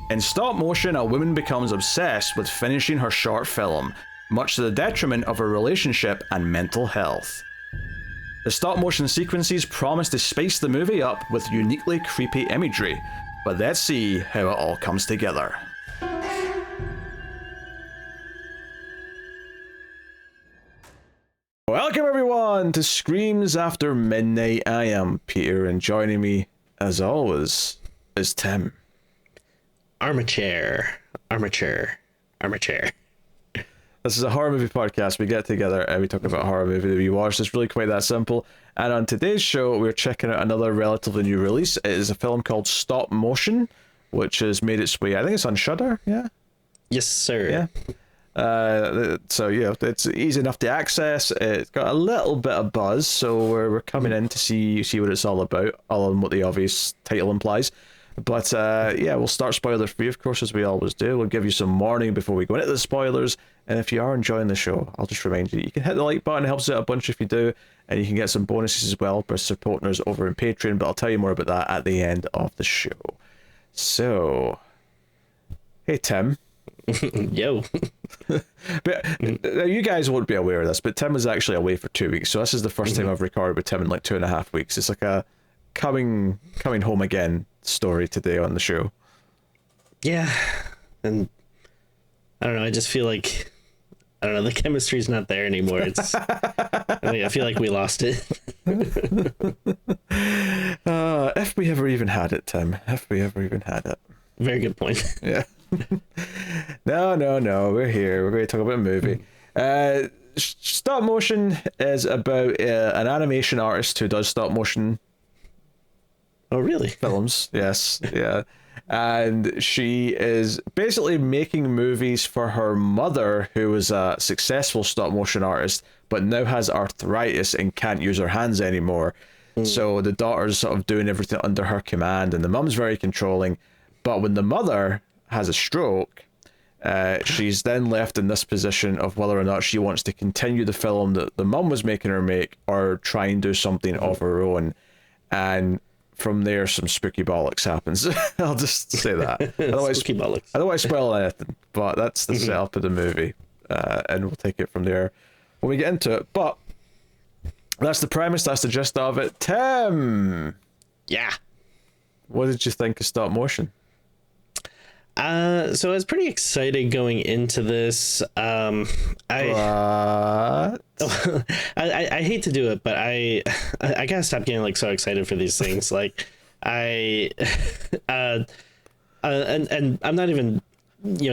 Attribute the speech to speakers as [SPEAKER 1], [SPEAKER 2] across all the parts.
[SPEAKER 1] In stop motion, a woman becomes obsessed with finishing her short film, much to the detriment of her relationship and mental health. The stop motion sequences promise to spice the movie up with uniquely creepy imagery, but let's see how it all comes together. Welcome everyone to Screams After Midnight. I am Peter, and joining me, as always, is Tim.
[SPEAKER 2] Armchair.
[SPEAKER 1] This is a horror movie podcast. We get together and we talk about a horror movie that we watched. It's really quite that simple. And on today's show, we're checking out another relatively new release. It is a film called Stopmotion, which has made its way, I think it's on Shudder, yeah?
[SPEAKER 2] Yes, sir.
[SPEAKER 1] Yeah. So yeah, it's easy enough to access. It's got a little bit of buzz, so we're coming in to see what it's all about, other than what the obvious title implies. But yeah, we'll start spoiler free, of course, as we always do. We'll give you some warning before we go into the spoilers. And if you are enjoying the show, I'll just remind you, you can hit the like button. It helps out a bunch if you do. And you can get some bonuses as well by supporting us over on Patreon. But I'll tell you more about that at the end of the show. So, hey, Tim.
[SPEAKER 2] Yo.
[SPEAKER 1] But you guys won't be aware of this, but Tim was actually away for 2 weeks. So this is the first time I've recorded with Tim in like 2.5 weeks. It's like a coming home again story today on the show.
[SPEAKER 2] Yeah. And I don't know, I just feel like, I don't know, the chemistry's not there anymore. It's I feel like we lost it.
[SPEAKER 1] If we ever even had it, Tim. If we ever even had it.
[SPEAKER 2] Very good point.
[SPEAKER 1] Yeah. No. We're here. We're going to talk about a movie. Stop motion is about an animation artist who does stop motion.
[SPEAKER 2] Oh, really?
[SPEAKER 1] Films, yes, yeah. And she is basically making movies for her mother, who was a successful stop motion artist, but now has arthritis and can't use her hands anymore. So the daughter's sort of doing everything under her command, and the mum's very controlling. But when the mother has a stroke, she's then left in this position of whether or not she wants to continue the film that the mum was making her make, or try and do something of her own. And from there, some spooky bollocks happens. I'll just say that.
[SPEAKER 2] Spooky bollocks.
[SPEAKER 1] I don't want to spoil anything, but that's the setup of the movie, and we'll take it from there when we get into it. But that's the premise. That's the gist of it. Tim,
[SPEAKER 2] Yeah.
[SPEAKER 1] what did you think of stop motion?
[SPEAKER 2] So I was pretty excited going into this. I hate to do it, but I gotta stop getting like so excited for these things. Like and I'm not even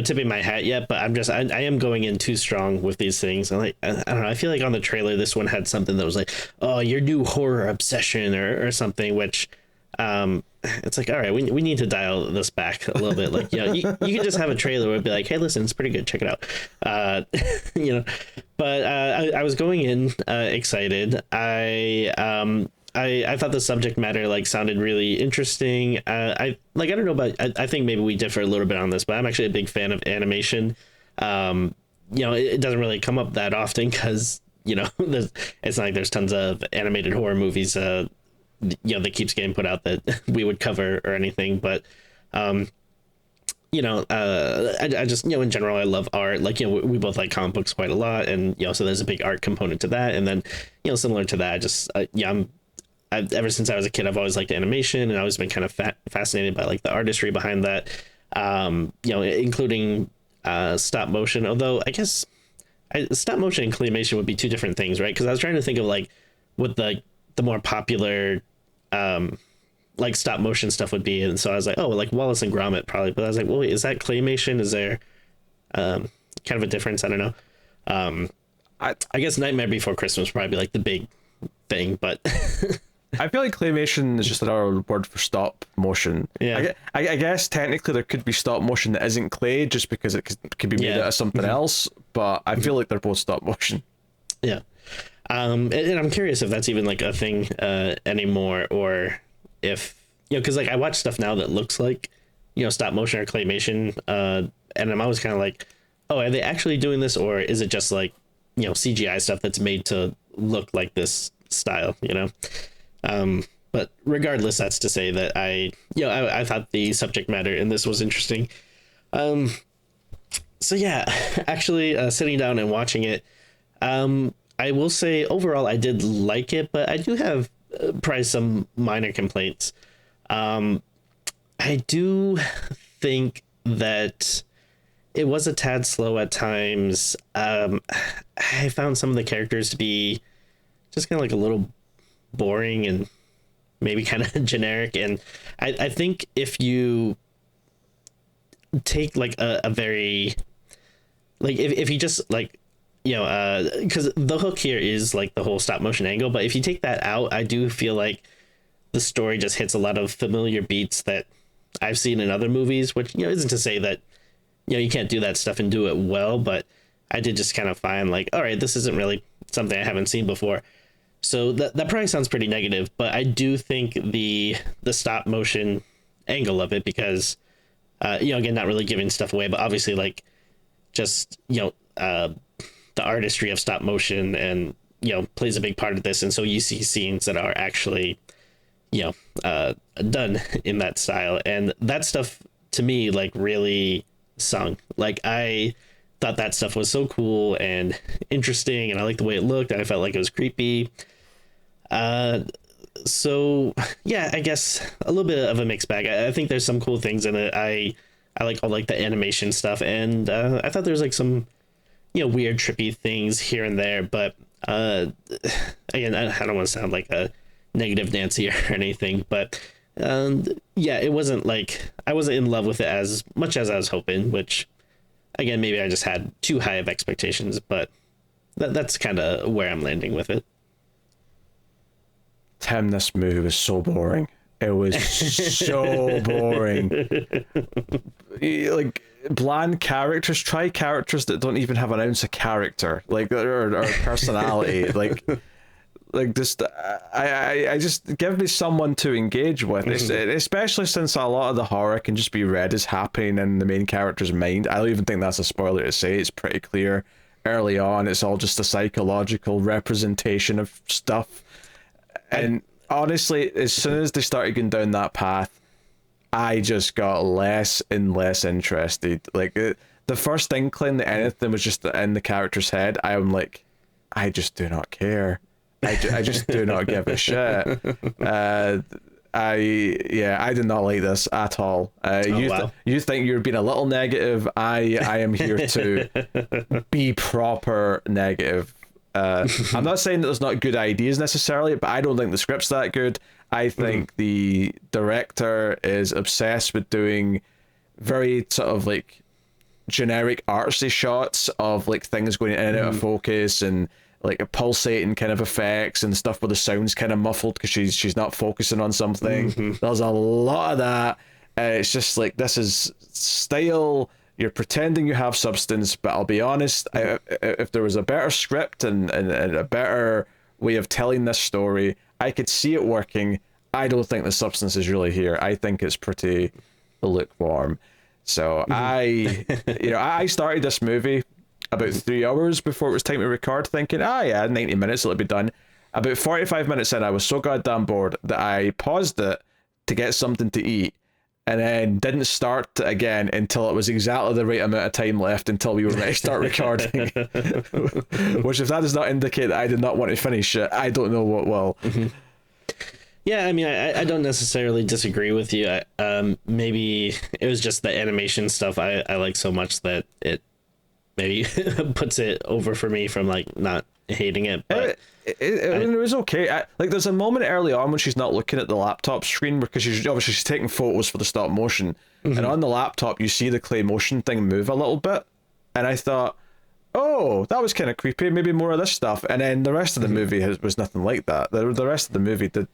[SPEAKER 2] tipping my hat yet, but I am going in too strong with these things. And like I don't know, I feel like on the trailer this one had something that was like, oh, your new horror obsession or something, which it's like, all right, we need to dial this back a little bit. Like, you can just have a trailer where it'd be like, hey, listen, it's pretty good, check it out. But I was going in excited. I thought the subject matter like sounded really interesting. I don't know about, I think maybe we differ a little bit on this, but I'm actually a big fan of animation. It doesn't really come up that often because it's not like there's tons of animated horror movies that keeps getting put out that we would cover or anything, but I just in general I love art. Like we both like comic books quite a lot, and so there's a big art component to that. And then similar to that, I've ever since I was a kid, I've always liked animation, and I've always been kind of fascinated by like the artistry behind that, including stop motion. Although I guess stop motion and claymation would be two different things, right? Because I was trying to think of like what the more popular like stop motion stuff would be, and so I was like, oh, like Wallace and Gromit probably, but I was like, well, wait, is that claymation? Is there kind of a difference? I don't know. I guess Nightmare Before Christmas would probably be like the big thing, but
[SPEAKER 1] I feel like claymation is just another word for stop motion.
[SPEAKER 2] Yeah,
[SPEAKER 1] I guess technically there could be stop motion that isn't clay just because it could be made out of something else, but I feel like they're both stop motion.
[SPEAKER 2] Yeah. And I'm curious if that's even like a thing anymore, or if because like I watch stuff now that looks like stop motion or claymation, and I'm always kind of like, oh, are they actually doing this, or is it just like CGI stuff that's made to look like this style, but regardless, that's to say that I thought the subject matter in this was interesting. So yeah, actually, sitting down and watching it, I will say overall I did like it, but I do have probably some minor complaints. I do think that it was a tad slow at times. I found some of the characters to be just kind of like a little boring and maybe kind of generic. And I think if you take like a very like if you just like because the hook here is like the whole stop motion angle, but if you take that out, I do feel like the story just hits a lot of familiar beats that I've seen in other movies, which isn't to say that you can't do that stuff and do it well, but I did just kind of find like, all right, this isn't really something I haven't seen before. So that probably sounds pretty negative, but I do think the stop motion angle of it, because again, not really giving stuff away, but obviously like just the artistry of stop motion and plays a big part of this, and so you see scenes that are actually done in that style, and that stuff to me like really sung. Like I thought that stuff was so cool and interesting, and I liked the way it looked, and I felt like it was creepy. So yeah, I guess a little bit of a mixed bag. I think there's some cool things in it. I like all like the animation stuff, and I thought there's like some weird trippy things here and there, but again, I don't want to sound like a negative Nancy or anything, but yeah, it wasn't like I wasn't in love with it as much as I was hoping, which again, maybe I just had too high of expectations, but that's kind of where I'm landing with it.
[SPEAKER 1] Tim, this movie was so boring. It was so boring. Like bland characters. Try characters that don't even have an ounce of character, like or personality. like just I just give me someone to engage with, especially since a lot of the horror can just be read as happening in the main character's mind. I don't even think that's a spoiler to say. It's pretty clear early on. It's all just a psychological representation of stuff. And honestly, as soon as they started going down that path, I just got less and less interested. Like the first inkling that anything was just in the character's head, I'm like, I just do not care. I just do not give a shit. I did not like this at all. You think you're being a little negative. I am here to be proper negative. I'm not saying that there's not good ideas necessarily, but I don't think the script's that good. I think the director is obsessed with doing very sort of like generic artsy shots of like things going in and out of focus, and like a pulsating kind of effects and stuff where the sound's kind of muffled because she's not focusing on something. There's a lot of that. It's just like, this is style. You're pretending you have substance, but I'll be honest, if there was a better script and a better way of telling this story, I could see it working. I don't think the substance is really here. I think it's pretty lukewarm. So I started this movie about 3 hours before it was time to record, thinking, 90 minutes, it'll be done. About 45 minutes in, I was so goddamn bored that I paused it to get something to eat, and then didn't start again until it was exactly the right amount of time left until we were ready to start recording. Which, if that does not indicate that I did not want to finish it, I don't know what will.
[SPEAKER 2] Yeah, I mean, I don't necessarily disagree with you. Maybe it was just the animation stuff I like so much that it maybe puts it over for me from like not hating it. But
[SPEAKER 1] it was okay. Like there's a moment early on when she's not looking at the laptop screen because she's taking photos for the stop motion, and on the laptop you see the clay motion thing move a little bit, and I thought, oh, that was kind of creepy. Maybe more of this stuff. And then the rest of the movie was nothing like that. The rest of the movie did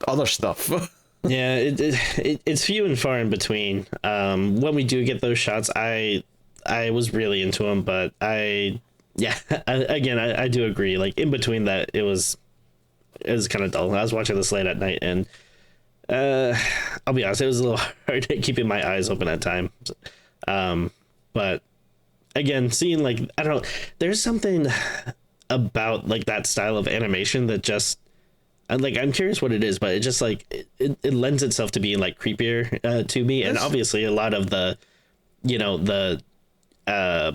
[SPEAKER 1] other stuff.
[SPEAKER 2] Yeah, it's few and far in between. When we do get those shots, I was really into them, but I do agree. Like in between that, it was kind of dull. I was watching this late at night, and I'll be honest, it was a little hard keeping my eyes open at times. But again, seeing like, I don't know, there's something about like that style of animation that just, like, I'm curious what it is, but it just like it lends itself to being like creepier to me. And obviously a lot of the the uh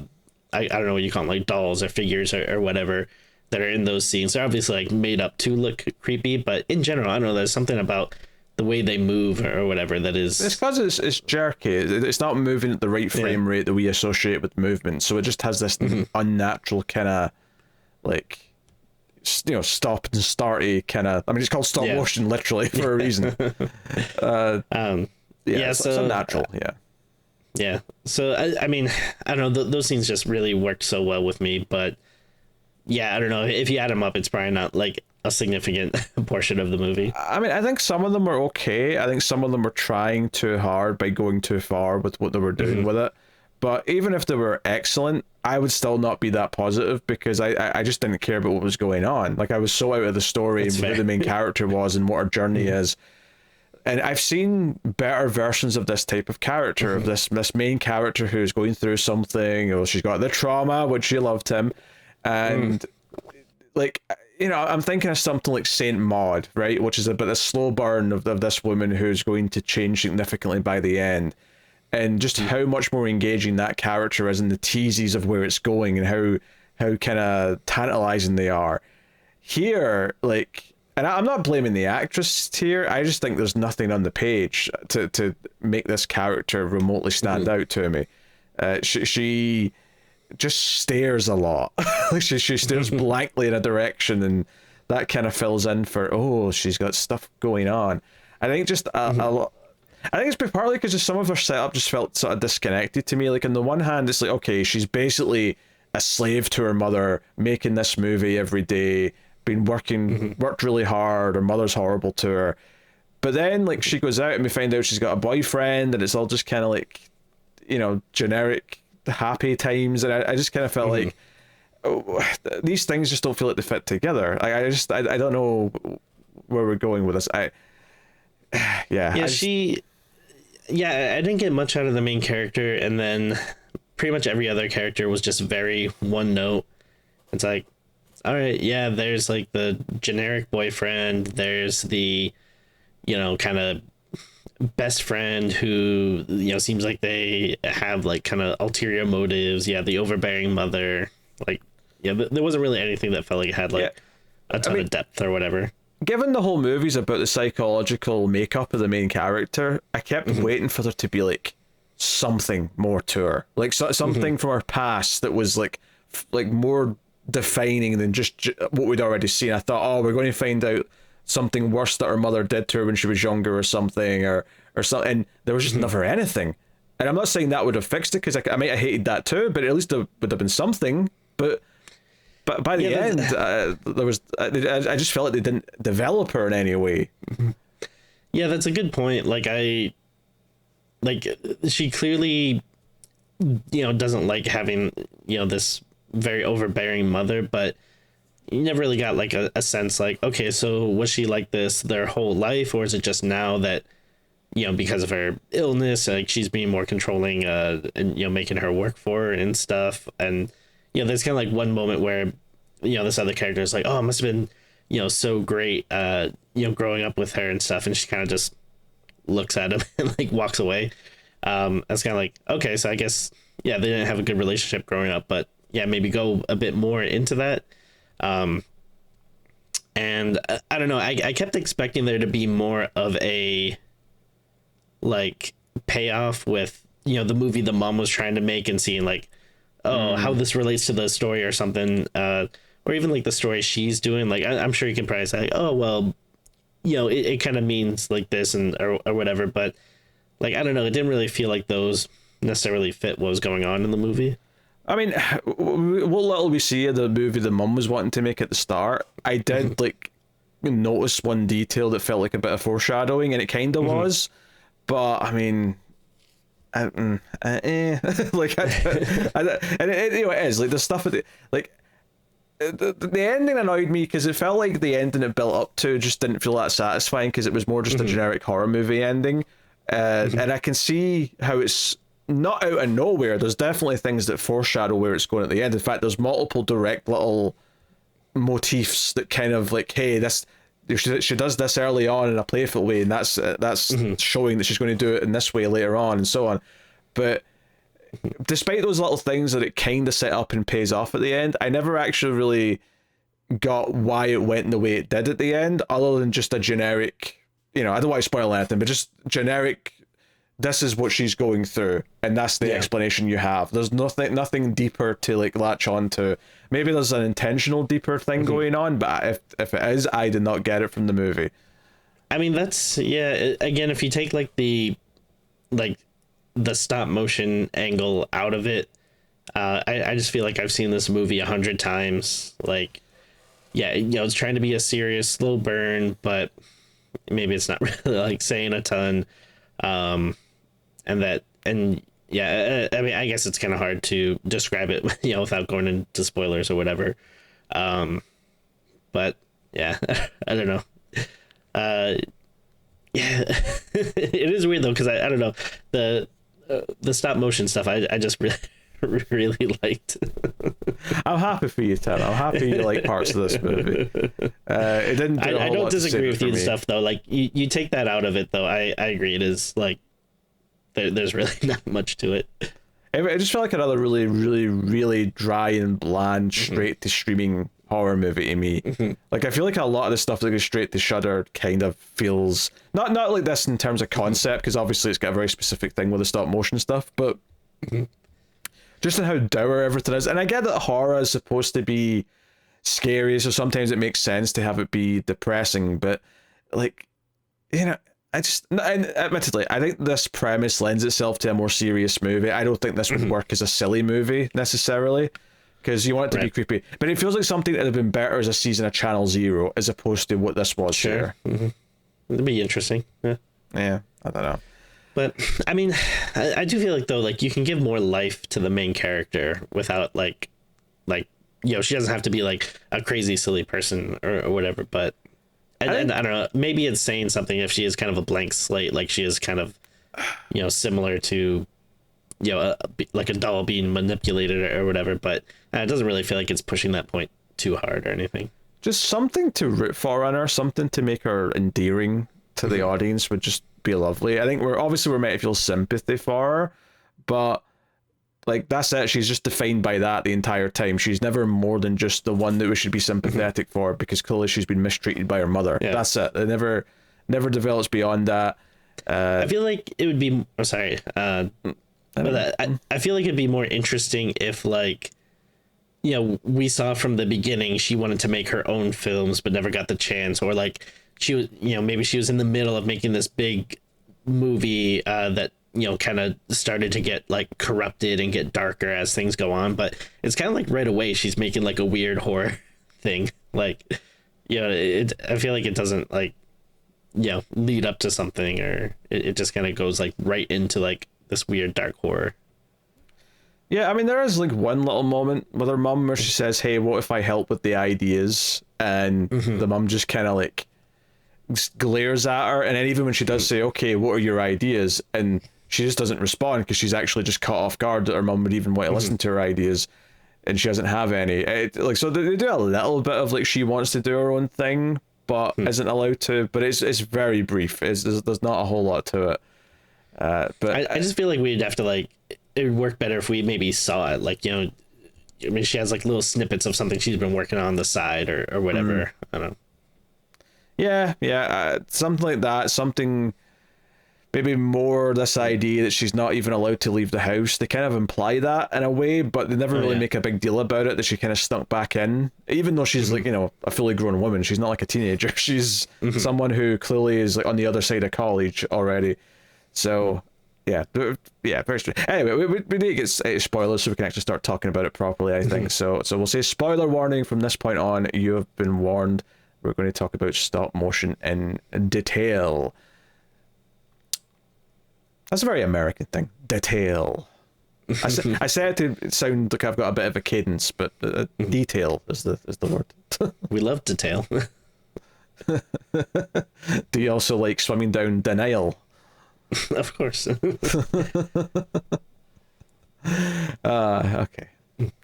[SPEAKER 2] I don't know what you call them, like dolls or figures or whatever that are in those scenes. They're obviously like made up to look creepy, but in general, I don't know, there's something about the way they move or whatever that is.
[SPEAKER 1] It's because it's jerky. It's not moving at the right frame rate that we associate with movement. So it just has this unnatural kind of like, stop and starty kind of. I mean, it's called stop motion literally for a reason. It's unnatural.
[SPEAKER 2] Yeah. So I mean, I don't know. Those scenes just really worked so well with me, but yeah, I don't know. If you add them up, it's probably not like a significant portion of the movie.
[SPEAKER 1] I mean, I think some of them are okay. I think some of them were trying too hard by going too far with what they were doing with it. But even if they were excellent, I would still not be that positive because I just didn't care about what was going on. Like, I was so out of the story and who the main character was and what her journey is. And I've seen better versions of this type of character, of this main character who's going through something. Or she's got the trauma, which she loved him. And like, I'm thinking of something like Saint Maud, right? Which is about a slow burn of this woman who's going to change significantly by the end. And just how much more engaging that character is, and the teases of where it's going and how kind of tantalizing they are. Here, like, and I'm not blaming the actress here, I just think there's nothing on the page to make this character remotely stand out to me. She just stares a lot. Like she stares blankly in a direction, and that kind of fills in for, she's got stuff going on. I think just a lot. I think it's partly because some of her setup just felt sort of disconnected to me. Like, on the one hand, it's like, okay, she's basically a slave to her mother, making this movie every day, been worked really hard, her mother's horrible to her. But then, like, she goes out and we find out she's got a boyfriend, and it's all just kind of like, generic happy times. And I just kind of felt like, these things just don't feel like they fit together. I don't know where we're going with this.
[SPEAKER 2] I didn't get much out of the main character, and then pretty much every other character was just very one note. It's like, all right, yeah, there's like the generic boyfriend, there's the kind of best friend who seems like they have like kind of ulterior motives, the overbearing mother, like there wasn't really anything that felt like it had like a ton of depth or whatever.
[SPEAKER 1] Given the whole movie's about the psychological makeup of the main character, I kept waiting for there to be like something more to her, like something from her past that was like more defining than just what we'd already seen. I thought, we're going to find out something worse that her mother did to her when she was younger, or something, or something. And there was just never anything. And I'm not saying that would have fixed it, because I might have hated that too, but at least there would have been something. But by the end, there was. I just felt like they didn't develop her in any way.
[SPEAKER 2] Yeah, that's a good point. She clearly, doesn't like having this very overbearing mother, but you never really got like a sense like, okay, so was she like this their whole life, or is it just now that because of her illness, like she's being more controlling, and making her work for her and stuff. And there's kind of like one moment where, this other character is like, oh, it must have been, so great, growing up with her and stuff. And she kind of just looks at him and like walks away. That's kind of like, okay, so I guess, they didn't have a good relationship growing up, but maybe go a bit more into that. And I don't know, I kept expecting there to be more of a like payoff with, the movie the mom was trying to make, and seeing like, how this relates to the story or something, or even like the story she's doing. Like I'm sure you can probably say like, oh well, it kind of means like this or whatever, but like I don't know, it didn't really feel like those necessarily fit what was going on in the movie.
[SPEAKER 1] I mean, what little we see of the movie the mum was wanting to make at the start, I did like notice one detail that felt like a bit of foreshadowing, and it kind of was, but I mean, like, and it is like the stuff at the ending annoyed me, because it felt like the ending it built up to just didn't feel that satisfying, because it was more just a generic horror movie ending, and I can see how it's not out of nowhere. There's definitely things that foreshadow where it's going at the end. In fact, there's multiple direct little motifs that kind of like, hey, this she does this early on in a playful way, and that's showing that she's going to do it in this way later on, and so on. But despite those little things that it kind of set up and pays off at the end, I never actually really got why it went the way it did at the end, other than just a generic, I don't want to spoil anything, but just generic, this is what she's going through, and that's the explanation you have. There's nothing deeper to like latch on to. Maybe there's an intentional deeper thing going on, but if it is, I did not get it from the movie.
[SPEAKER 2] I mean, that's, again, if you take like the stop motion angle out of it, I just feel like I've seen this movie 100 times. Like, it's trying to be a serious slow burn, but maybe it's not really like saying a ton. I mean, I guess it's kind of hard to describe it, without going into spoilers or whatever. But yeah, I don't know. It is weird though, because I don't know, the stop motion stuff I just really really liked.
[SPEAKER 1] I'm happy for you, Tim. I'm happy you like parts of this movie. It didn't.
[SPEAKER 2] I don't disagree with you and stuff though. Like you take that out of it though. I agree. It is like there's really not much to it.
[SPEAKER 1] It just felt like another really, really, really dry and bland, straight to streaming horror movie to me. Like, I feel like a lot of the stuff that goes straight to Shudder kind of feels not like this in terms of concept, because obviously it's got a very specific thing with the stop motion stuff, but just in how dour everything is. And I get that horror is supposed to be scary, so sometimes it makes sense to have it be depressing, but like, and admittedly, I think this premise lends itself to a more serious movie. I don't think this would work as a silly movie necessarily, because you want it to be creepy. But it feels like something that would have been better as a season of Channel Zero as opposed to what this was.
[SPEAKER 2] Sure. It'd be interesting.
[SPEAKER 1] Yeah, I don't know.
[SPEAKER 2] But I mean, I do feel like though, like you can give more life to the main character without like she doesn't have to be like a crazy silly person or whatever. But and I don't know, maybe it's saying something if she is kind of a blank slate, like she is kind of similar to like a doll being manipulated or whatever. But it doesn't really feel like it's pushing that point too hard or anything.
[SPEAKER 1] Just something to root for in her, something to make her endearing to the audience would just be lovely. I think we're meant to feel sympathy for her, but like that's it. She's just defined by that the entire time. She's never more than just the one that we should be sympathetic for, because clearly she's been mistreated by her mother. Yeah. That's it. It never develops beyond that.
[SPEAKER 2] I feel like it would be. Oh, sorry. I feel like it'd be more interesting if we saw from the beginning she wanted to make her own films but never got the chance, or like she was, maybe she was in the middle of making this big movie that kind of started to get like corrupted and get darker as things go on, but it's kind of like right away she's making like a weird horror thing, like I feel like it doesn't like lead up to something, or it just kind of goes like right into like this weird dark horror.
[SPEAKER 1] Yeah, I mean, there is like one little moment with her mum where she says, "Hey, what if I help with the ideas?" And the mum just kind of like glares at her, and then even when she does say, "Okay, what are your ideas?" and she just doesn't respond because she's actually just caught off guard that her mum would even want to listen to her ideas, and she doesn't have any. So they do a little bit of like she wants to do her own thing, but isn't allowed to. But it's very brief. There's not a whole lot to it. But
[SPEAKER 2] I just feel like we'd have to like. It would work better if we maybe saw it, like I mean, she has like little snippets of something she's been working on the side or whatever. I don't know.
[SPEAKER 1] Yeah, something like that. Something, maybe more this idea that she's not even allowed to leave the house. They kind of imply that in a way, but they never really make a big deal about it, that she kind of snuck back in. Even though she's like, a fully grown woman, she's not like a teenager. She's someone who clearly is like on the other side of college already. So, yeah, very strange. Anyway, we need to get spoilers so we can actually start talking about it properly, I think. So we'll say spoiler warning from this point on. You have been warned. We're going to talk about stop motion in detail. That's a very American thing. Detail. I say it to sound like I've got a bit of a cadence, but detail is the word.
[SPEAKER 2] We love detail.
[SPEAKER 1] Do you also like swimming down denial?
[SPEAKER 2] Of course.
[SPEAKER 1] Okay.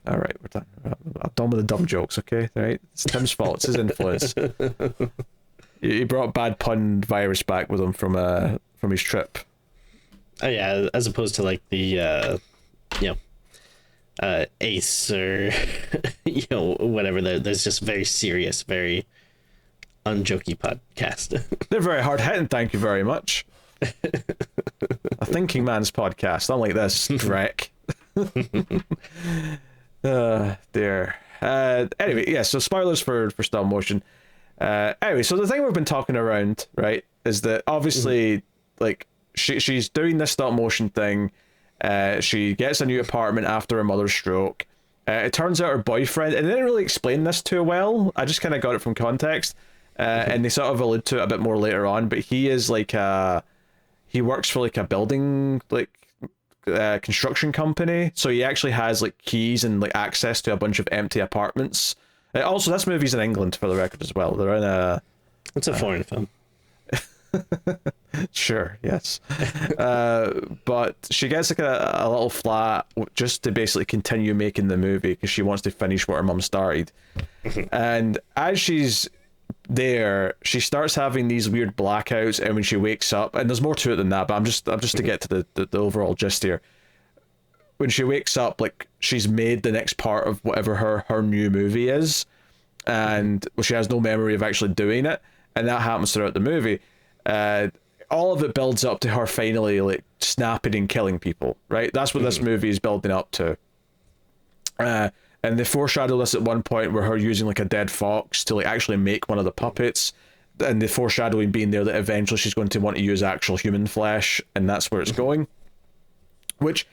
[SPEAKER 1] All right, we're done. I'm done with the dumb jokes, okay? All right? It's Tim's fault. It's his influence. He brought bad pun virus back with him from his trip.
[SPEAKER 2] Oh yeah, as opposed to like the Ace or whatever. There's just very serious, very unjokey podcast.
[SPEAKER 1] They're very hard hitting. Thank you very much. A thinking man's podcast, unlike this wreck. Dear. Anyway, yeah. So spoilers for stop motion. Anyway, so the thing we've been talking around, right, is that obviously, like, she's doing this stop motion thing. She gets a new apartment after her mother's stroke. It turns out her boyfriend, and they didn't really explain this too well. I just kind of got it from context, and they sort of allude to it a bit more later on. But he is like he works for like a building construction company, so he actually has like keys and like access to a bunch of empty apartments. Also, this movie's in England for the record as well. They're in a.
[SPEAKER 2] It's a foreign film.
[SPEAKER 1] Sure, yes. But she gets like a little flat just to basically continue making the movie because she wants to finish what her mum started. And as she's there, she starts having these weird blackouts, and when she wakes up, and there's more to it than that, but I'm just to get to the overall gist here. When she wakes up, like, she's made the next part of whatever her new movie is, and she has no memory of actually doing it, and that happens throughout the movie. All of it builds up to her finally like snapping and killing people, right? That's what this movie is building up to. And they foreshadow this at one point where her using like a dead fox to like actually make one of the puppets, and the foreshadowing being there that eventually she's going to want to use actual human flesh, and that's where it's going. Which,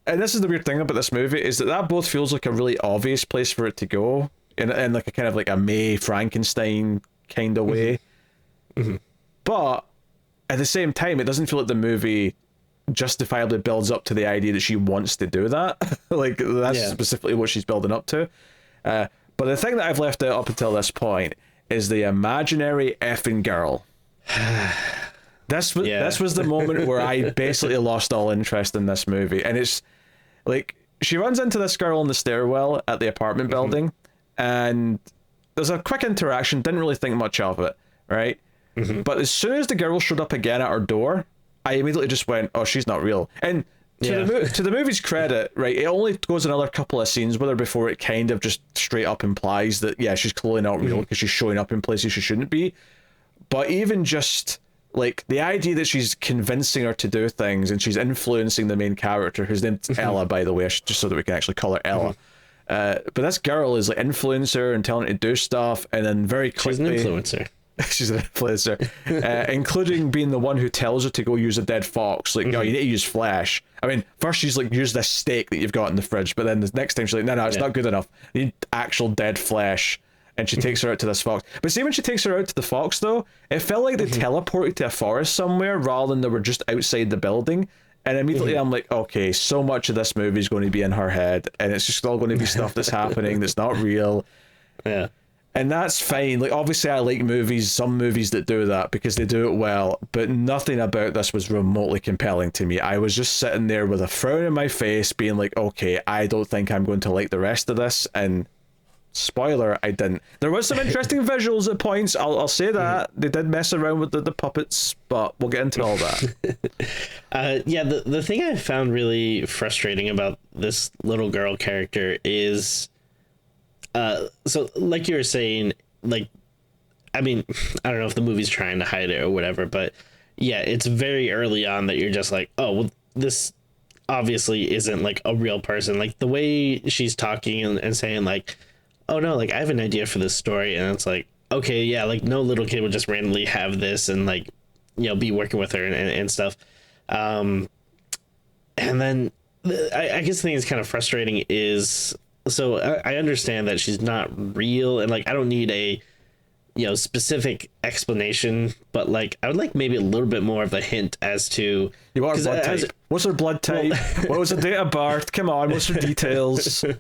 [SPEAKER 1] and this is the weird thing about this movie, is that both feels like a really obvious place for it to go in like a kind of like a May Frankenstein kind of way. But at the same time, it doesn't feel like the movie justifiably builds up to the idea that she wants to do that. Like, that's specifically what she's building up to. But the thing that I've left out up until this point is the imaginary effing girl. This was the moment where I basically lost all interest in this movie. And it's like, she runs into this girl in the stairwell at the apartment building, and there's a quick interaction, didn't really think much of it, right? But as soon as the girl showed up again at our door, I immediately just went, oh, she's not real. And to the movie's credit, right, it only goes another couple of scenes with her before it kind of just straight up implies that, yeah, she's clearly not real because she's showing up in places she shouldn't be. But even just, like, the idea that she's convincing her to do things and she's influencing the main character, whose name's Ella, by the way, just so that we can actually call her Ella. But this girl is, like, influencing her and telling her to do stuff, and then very quickly...
[SPEAKER 2] She's an influencer.
[SPEAKER 1] She's an influencer, including being the one who tells her to go use a dead fox. Like, no, you need to use flesh. I mean, first she's like, use this steak that you've got in the fridge, but then the next time she's like, no, it's not good enough. You need actual dead flesh. And she takes her out to this fox. But see, when she takes her out to the fox, though, it felt like they teleported to a forest somewhere rather than they were just outside the building. And immediately I'm like, okay, so much of this movie is going to be in her head, and it's just all going to be stuff that's happening that's not real.
[SPEAKER 2] Yeah.
[SPEAKER 1] And that's fine. Like, obviously I like some movies that do that because they do it well, but nothing about this was remotely compelling to me. I was just sitting there with a frown on my face being like, okay, I don't think I'm going to like the rest of this. And spoiler, I didn't. There was some interesting visuals at points, I'll say that. They did mess around with the puppets, but we'll get into all that.
[SPEAKER 2] The thing I found really frustrating about this little girl character is... so like you were saying, like, I mean, I don't know if the movie's trying to hide it or whatever, but yeah, it's very early on that you're just like, oh, well, this obviously isn't like a real person. Like the way she's talking and saying like, oh no, like I have an idea for this story. And it's like, okay, yeah, like no little kid would just randomly have this and like, be working with her and stuff. And then I guess the thing that's kind of frustrating is, so I understand that she's not real, and like I don't need a specific explanation, but like I would like maybe a little bit more of a hint as to
[SPEAKER 1] what blood type? What's her blood type? What was her date of birth? Come on, what's her details?
[SPEAKER 2] Do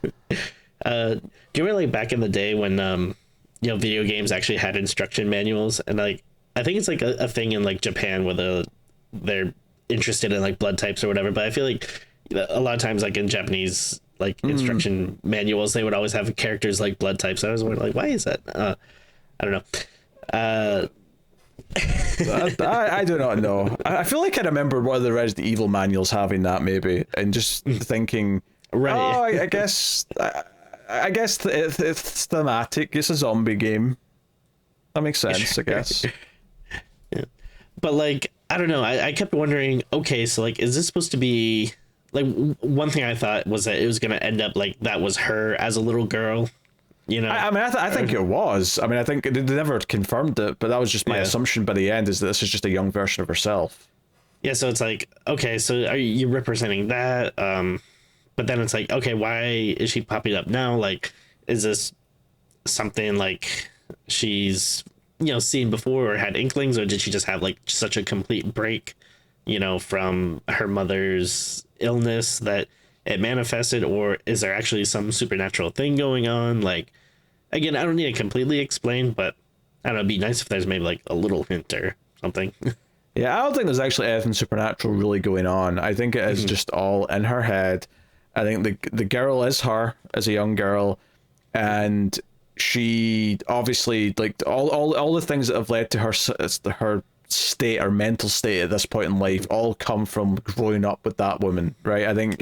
[SPEAKER 2] you remember like back in the day when video games actually had instruction manuals, and like I think it's like a thing in like Japan where they're interested in like blood types or whatever, but I feel like a lot of times like in Japanese like instruction manuals, they would always have characters like blood types. I was wondering like, why is that? I don't know.
[SPEAKER 1] I do not know. I feel like I remember one of the Resident Evil manuals having that maybe, and just thinking,
[SPEAKER 2] Right.
[SPEAKER 1] Oh, I guess. I guess it's thematic. It's a zombie game. That makes sense, I guess.
[SPEAKER 2] Yeah. But like, I don't know. I kept wondering, okay, so like, is this supposed to be like one thing I thought was that it was gonna end up like that was her as a little girl, you know?
[SPEAKER 1] I mean, I think it was. I mean, I think they never confirmed it, but that was just my
[SPEAKER 2] Yeah.
[SPEAKER 1] assumption by the end is that this is just a young version of herself.
[SPEAKER 2] Yeah, so it's like, okay, so are you representing that? But then it's like, okay, why is she popping up now? Like, is this something like she's, seen before or had inklings, or did she just have like such a complete break, from her mother's illness that it manifested, or is there actually some supernatural thing going on? Like, again, I don't need to completely explain, but I don't know, it'd be nice if there's maybe like a little hint or something.
[SPEAKER 1] Yeah, I don't think there's actually anything supernatural really going on. I think it is just all in her head. I think the girl is her as a young girl, and she obviously like all the things that have led to her state or mental state at this point in life all come from growing up with that woman, right? I think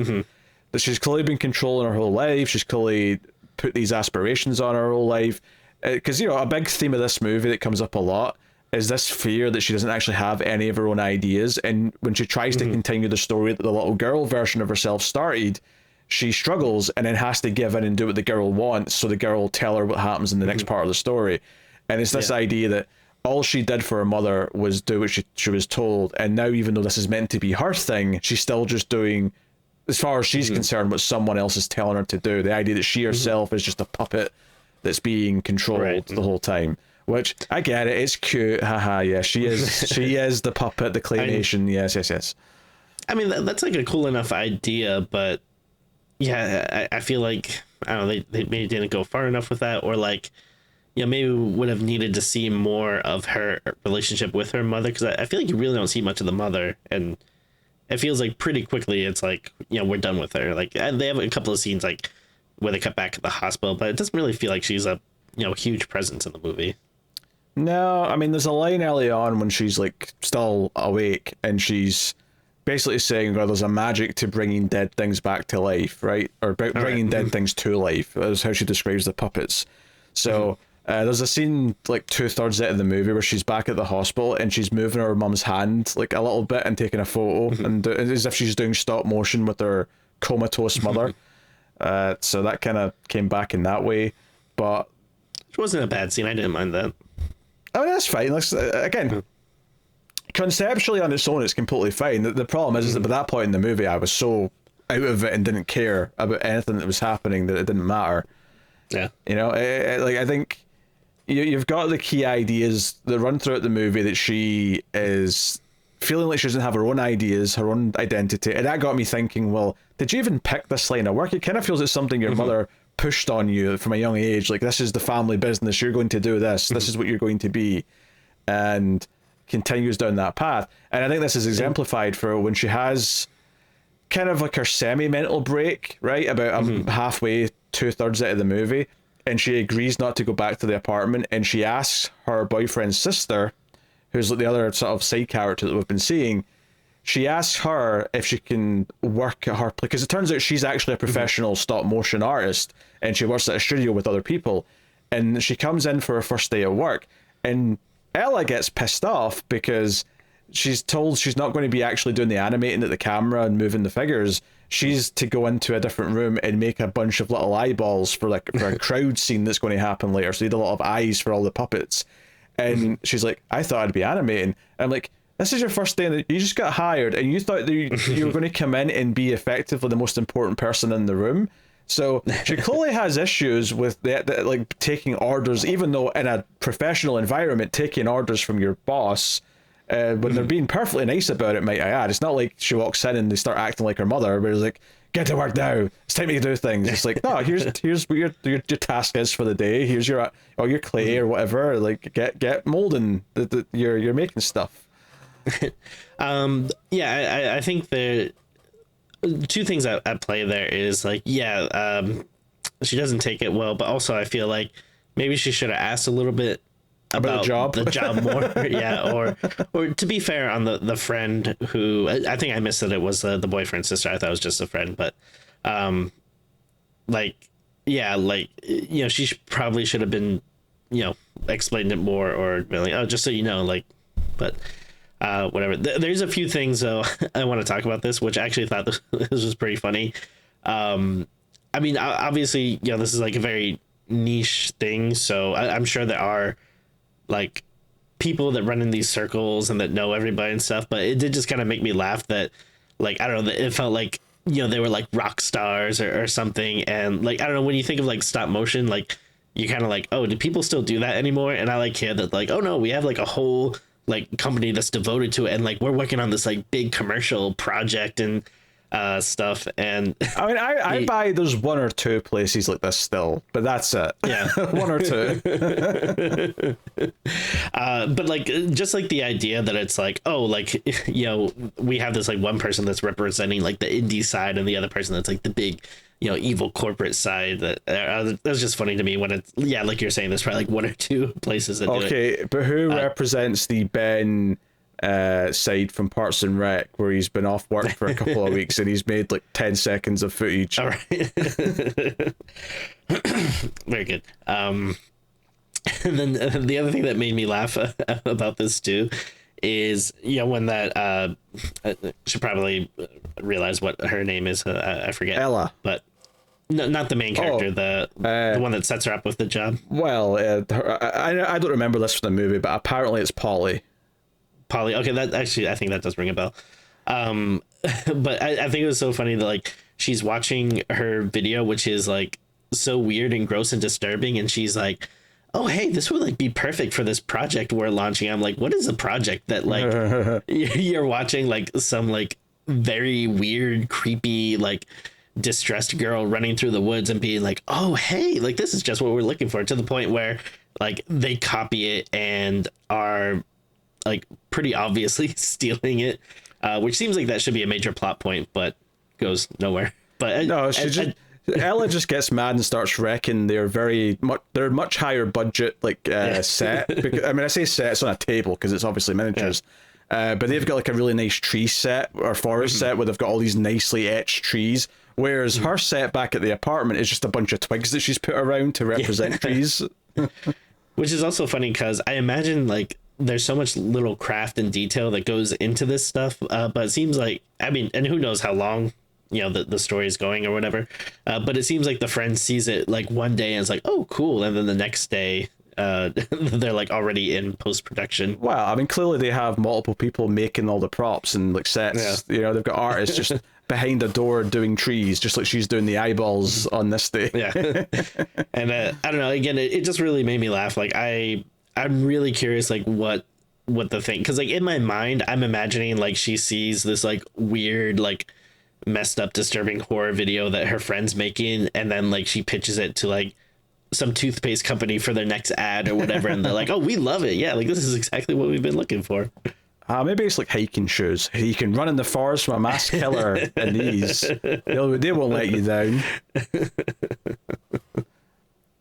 [SPEAKER 1] that she's clearly been controlling her whole life. She's clearly put these aspirations on her whole life, because a big theme of this movie that comes up a lot is this fear that she doesn't actually have any of her own ideas, and when she tries to continue the story that the little girl version of herself started, she struggles and then has to give in and do what the girl wants, so the girl will tell her what happens in the next part of the story. And it's this idea that all she did for her mother was do what she was told, and now even though this is meant to be her thing, she's still just doing, as far as she's concerned, what someone else is telling her to do. The idea that she herself is just a puppet that's being controlled the whole time. Which, I get it, it's cute, haha, yeah, she is the puppet, the claymation, yes.
[SPEAKER 2] I mean, that's like a cool enough idea, but yeah, I feel like, I don't know, they maybe didn't go far enough with that, or like, maybe we would have needed to see more of her relationship with her mother, because I feel like you really don't see much of the mother, and it feels like pretty quickly it's like, we're done with her. Like, and they have a couple of scenes like where they cut back at the hospital, but it doesn't really feel like she's a huge presence in the movie.
[SPEAKER 1] No, I mean, there's a line early on when she's like still awake and she's basically saying, "Oh, there's a magic to bringing dead things back to life," right? Or bringing dead things to life. Is how she describes the puppets. So there's a scene like 2/3 into the movie where she's back at the hospital and she's moving her mum's hand like a little bit and taking a photo, and as if she's doing stop motion with her comatose mother. So that kind of came back in that way, but
[SPEAKER 2] It wasn't a bad scene. I didn't mind that.
[SPEAKER 1] I mean, that's fine. Again, conceptually on its own, it's completely fine. The problem is that by that point in the movie, I was so out of it and didn't care about anything that was happening that it didn't matter.
[SPEAKER 2] Yeah.
[SPEAKER 1] Like, I think you've got the key ideas that run throughout the movie, that she is feeling like she doesn't have her own ideas, her own identity. And that got me thinking, well, did you even pick this line of work? It kind of feels like something your mother pushed on you from a young age, like, this is the family business, you're going to do this, this is what you're going to be, and continues down that path. And I think this is exemplified for when she has kind of like her semi-mental break, right, about halfway, 2/3 out of the movie, and she agrees not to go back to the apartment, and she asks her boyfriend's sister, who's like the other sort of side character that we've been seeing, she asks her if she can work at her, because it turns out she's actually a professional stop motion artist and she works at a studio with other people, and she comes in for her first day of work, and Ella gets pissed off because she's told she's not going to be actually doing the animating at the camera and moving the figures. She's to go into a different room and make a bunch of little eyeballs for a crowd scene that's going to happen later, so you need a lot of eyes for all the puppets. And she's like, I thought I'd be animating. I'm like, this is your first day, and you just got hired, and you thought that you were going to come in and be effectively the most important person in the room. So she clearly has issues with the like taking orders, even though in a professional environment, taking orders from your boss, when they're being perfectly nice about it, might I add. It's not like she walks in and they start acting like her mother, where it's like, get to work now, it's time to do things. It's like, no, here's what your task is for the day. Here's your clay or whatever. Like, get molding. You're making stuff.
[SPEAKER 2] I think the two things at play there is like, she doesn't take it well, but also I feel like maybe she should have asked a little bit about the job more. Yeah, or to be fair on the friend who, I think I missed that it was the boyfriend's sister. I thought it was just a friend, but like, yeah, like, she probably should have been, explained it more, or been like, oh, just so you know, like, but whatever. There's a few things though I want to talk about this, which I actually thought this was pretty funny. I mean, obviously, this is like a very niche thing, so I'm sure there are like people that run in these circles and that know everybody and stuff, but it did just kind of make me laugh that, like, I don't know, that it felt like, they were like rock stars or something. And like, I don't know, when you think of like stop motion, like, you kind of like, oh, do people still do that anymore? And I like hear that, like, oh no, we have like a whole like company that's devoted to it, and like we're working on this like big commercial project and stuff. And
[SPEAKER 1] I mean, I buy there's one or two places like this still, but that's it.
[SPEAKER 2] Yeah.
[SPEAKER 1] One or two.
[SPEAKER 2] But like, just like the idea that it's like, oh, like, we have this like one person that's representing like the indie side, and the other person that's like the big, evil corporate side. That's just funny to me when it's, yeah, like you're saying, there's probably like one or two places that do it.
[SPEAKER 1] Okay, but who represents the Ben side from Parks and Rec, where he's been off work for a couple of weeks and he's made like 10 seconds of footage?
[SPEAKER 2] All right. Very good. And then the other thing that made me laugh about this too is, when that I should probably realize what her name is. I forget.
[SPEAKER 1] Ella.
[SPEAKER 2] But no, not the main character, the one that sets her up with the job.
[SPEAKER 1] Well, I don't remember this from the movie, but apparently it's Polly.
[SPEAKER 2] Okay, that actually, I think that does ring a bell. But I think it was so funny that like she's watching her video, which is like so weird and gross and disturbing, and she's like, oh hey, this would like be perfect for this project we're launching. I'm like, what is a project that like you're watching like some like very weird, creepy, like distressed girl running through the woods and being like, oh hey, like this is just what we're looking for, to the point where like they copy it and are like pretty obviously stealing it, which seems like that should be a major plot point, but goes nowhere. But
[SPEAKER 1] no, Ella just gets mad and starts wrecking their much higher budget set. Because, I mean, I say set, it's on a table because it's obviously miniatures. Yeah. But they've got like a really nice tree set or forest set where they've got all these nicely etched trees. Whereas her set back at the apartment is just a bunch of twigs that she's put around to represent trees.
[SPEAKER 2] Which is also funny because I imagine like there's so much little craft and detail that goes into this stuff. But it seems like, I mean, and who knows how long, the story is going or whatever. But it seems like the friend sees it like one day and it's like, oh, cool. And then the next day, they're like already in post-production.
[SPEAKER 1] Well, I mean, clearly they have multiple people making all the props and like sets. Yeah. They've got artists just behind a door doing trees, just like she's doing the eyeballs on this day.
[SPEAKER 2] Yeah. And I don't know, again, it just really made me laugh. Like I'm really curious, like what the thing, because like in my mind I'm imagining like she sees this like weird, like messed up, disturbing horror video that her friend's making, and then like she pitches it to like some toothpaste company for their next ad or whatever, and they're like, oh, we love it, yeah, like this is exactly what we've been looking for.
[SPEAKER 1] Maybe it's like hiking shoes. You can run in the forest from a mass killer in these. They won't let you down.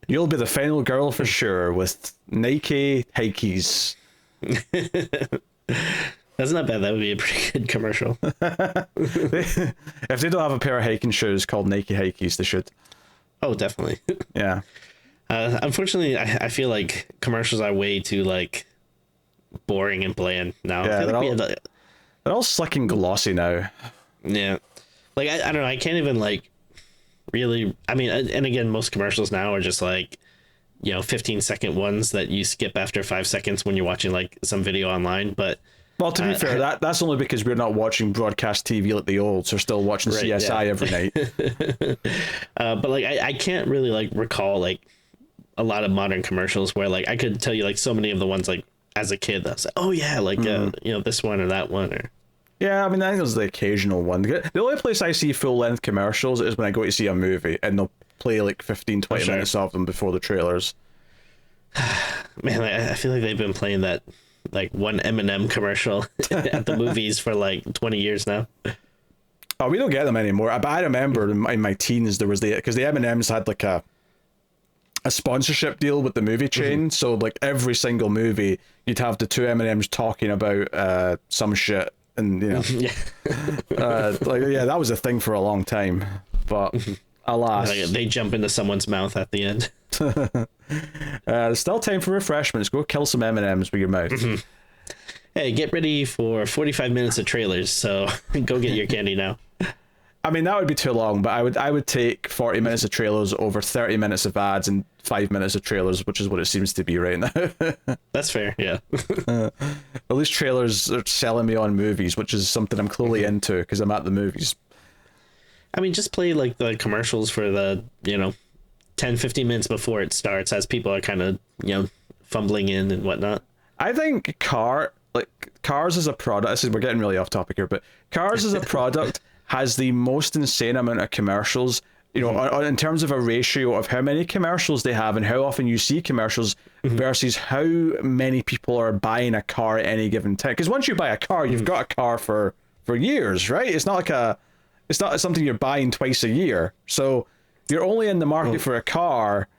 [SPEAKER 1] You'll be the final girl for sure with Nike hikeys.
[SPEAKER 2] That's not bad. That would be a pretty good commercial.
[SPEAKER 1] If they don't have a pair of hiking shoes called Nike hikeys, they should.
[SPEAKER 2] Oh, definitely.
[SPEAKER 1] Yeah.
[SPEAKER 2] Unfortunately, I feel like commercials are way too like boring and bland now.
[SPEAKER 1] Yeah,
[SPEAKER 2] I feel like
[SPEAKER 1] they're all slick and glossy now.
[SPEAKER 2] Yeah. Like I don't know. I can't even like really, I mean, and again, most commercials now are just like, 15-second ones that you skip after 5 seconds when you're watching like some video online. But
[SPEAKER 1] well, to be fair, that's only because we're not watching broadcast TV like the olds. We're still watching CSI every night.
[SPEAKER 2] But like I can't really like recall like a lot of modern commercials where like I could tell you like so many of the ones like as a kid that was like, oh yeah, like this one or that one or.
[SPEAKER 1] Yeah, I mean, I think there's the occasional one. The only place I see full-length commercials is when I go to see a movie, and they'll play like 15, 20 minutes of them before the trailers.
[SPEAKER 2] Man, I feel like they've been playing that like one Eminem commercial at the movies for like 20 years now.
[SPEAKER 1] Oh, we don't get them anymore. But I remember in my teens there was because the M&Ms had like a sponsorship deal with the movie chain. So like every single movie, you'd have the two M&Ms talking about some shit. And that was a thing for a long time. But
[SPEAKER 2] Like,
[SPEAKER 1] Alas.
[SPEAKER 2] they jump into someone's mouth at the end.
[SPEAKER 1] There's still time for refreshments. Go kill some M&Ms with your mouth.
[SPEAKER 2] Hey, get ready for 45 minutes of trailers. So go get your candy now.
[SPEAKER 1] I mean, that would be too long, but I would take 40 minutes of trailers over 30 minutes of ads and 5 minutes of trailers, which is what it seems to be right now.
[SPEAKER 2] That's fair. Yeah.
[SPEAKER 1] At least trailers are selling me on movies, which is something I'm clearly into because I'm at the movies.
[SPEAKER 2] I mean, just play like the commercials for the, 10, 15 minutes before it starts as people are kind of, fumbling in and whatnot.
[SPEAKER 1] I think Cars as a product, we're getting really off topic here, but Cars as a product has the most insane amount of commercials, in terms of a ratio of how many commercials they have and how often you see commercials versus how many people are buying a car at any given time. Because once you buy a car, you've got a car for years, right? It's not something you're buying twice a year. So you're only in the market for a car.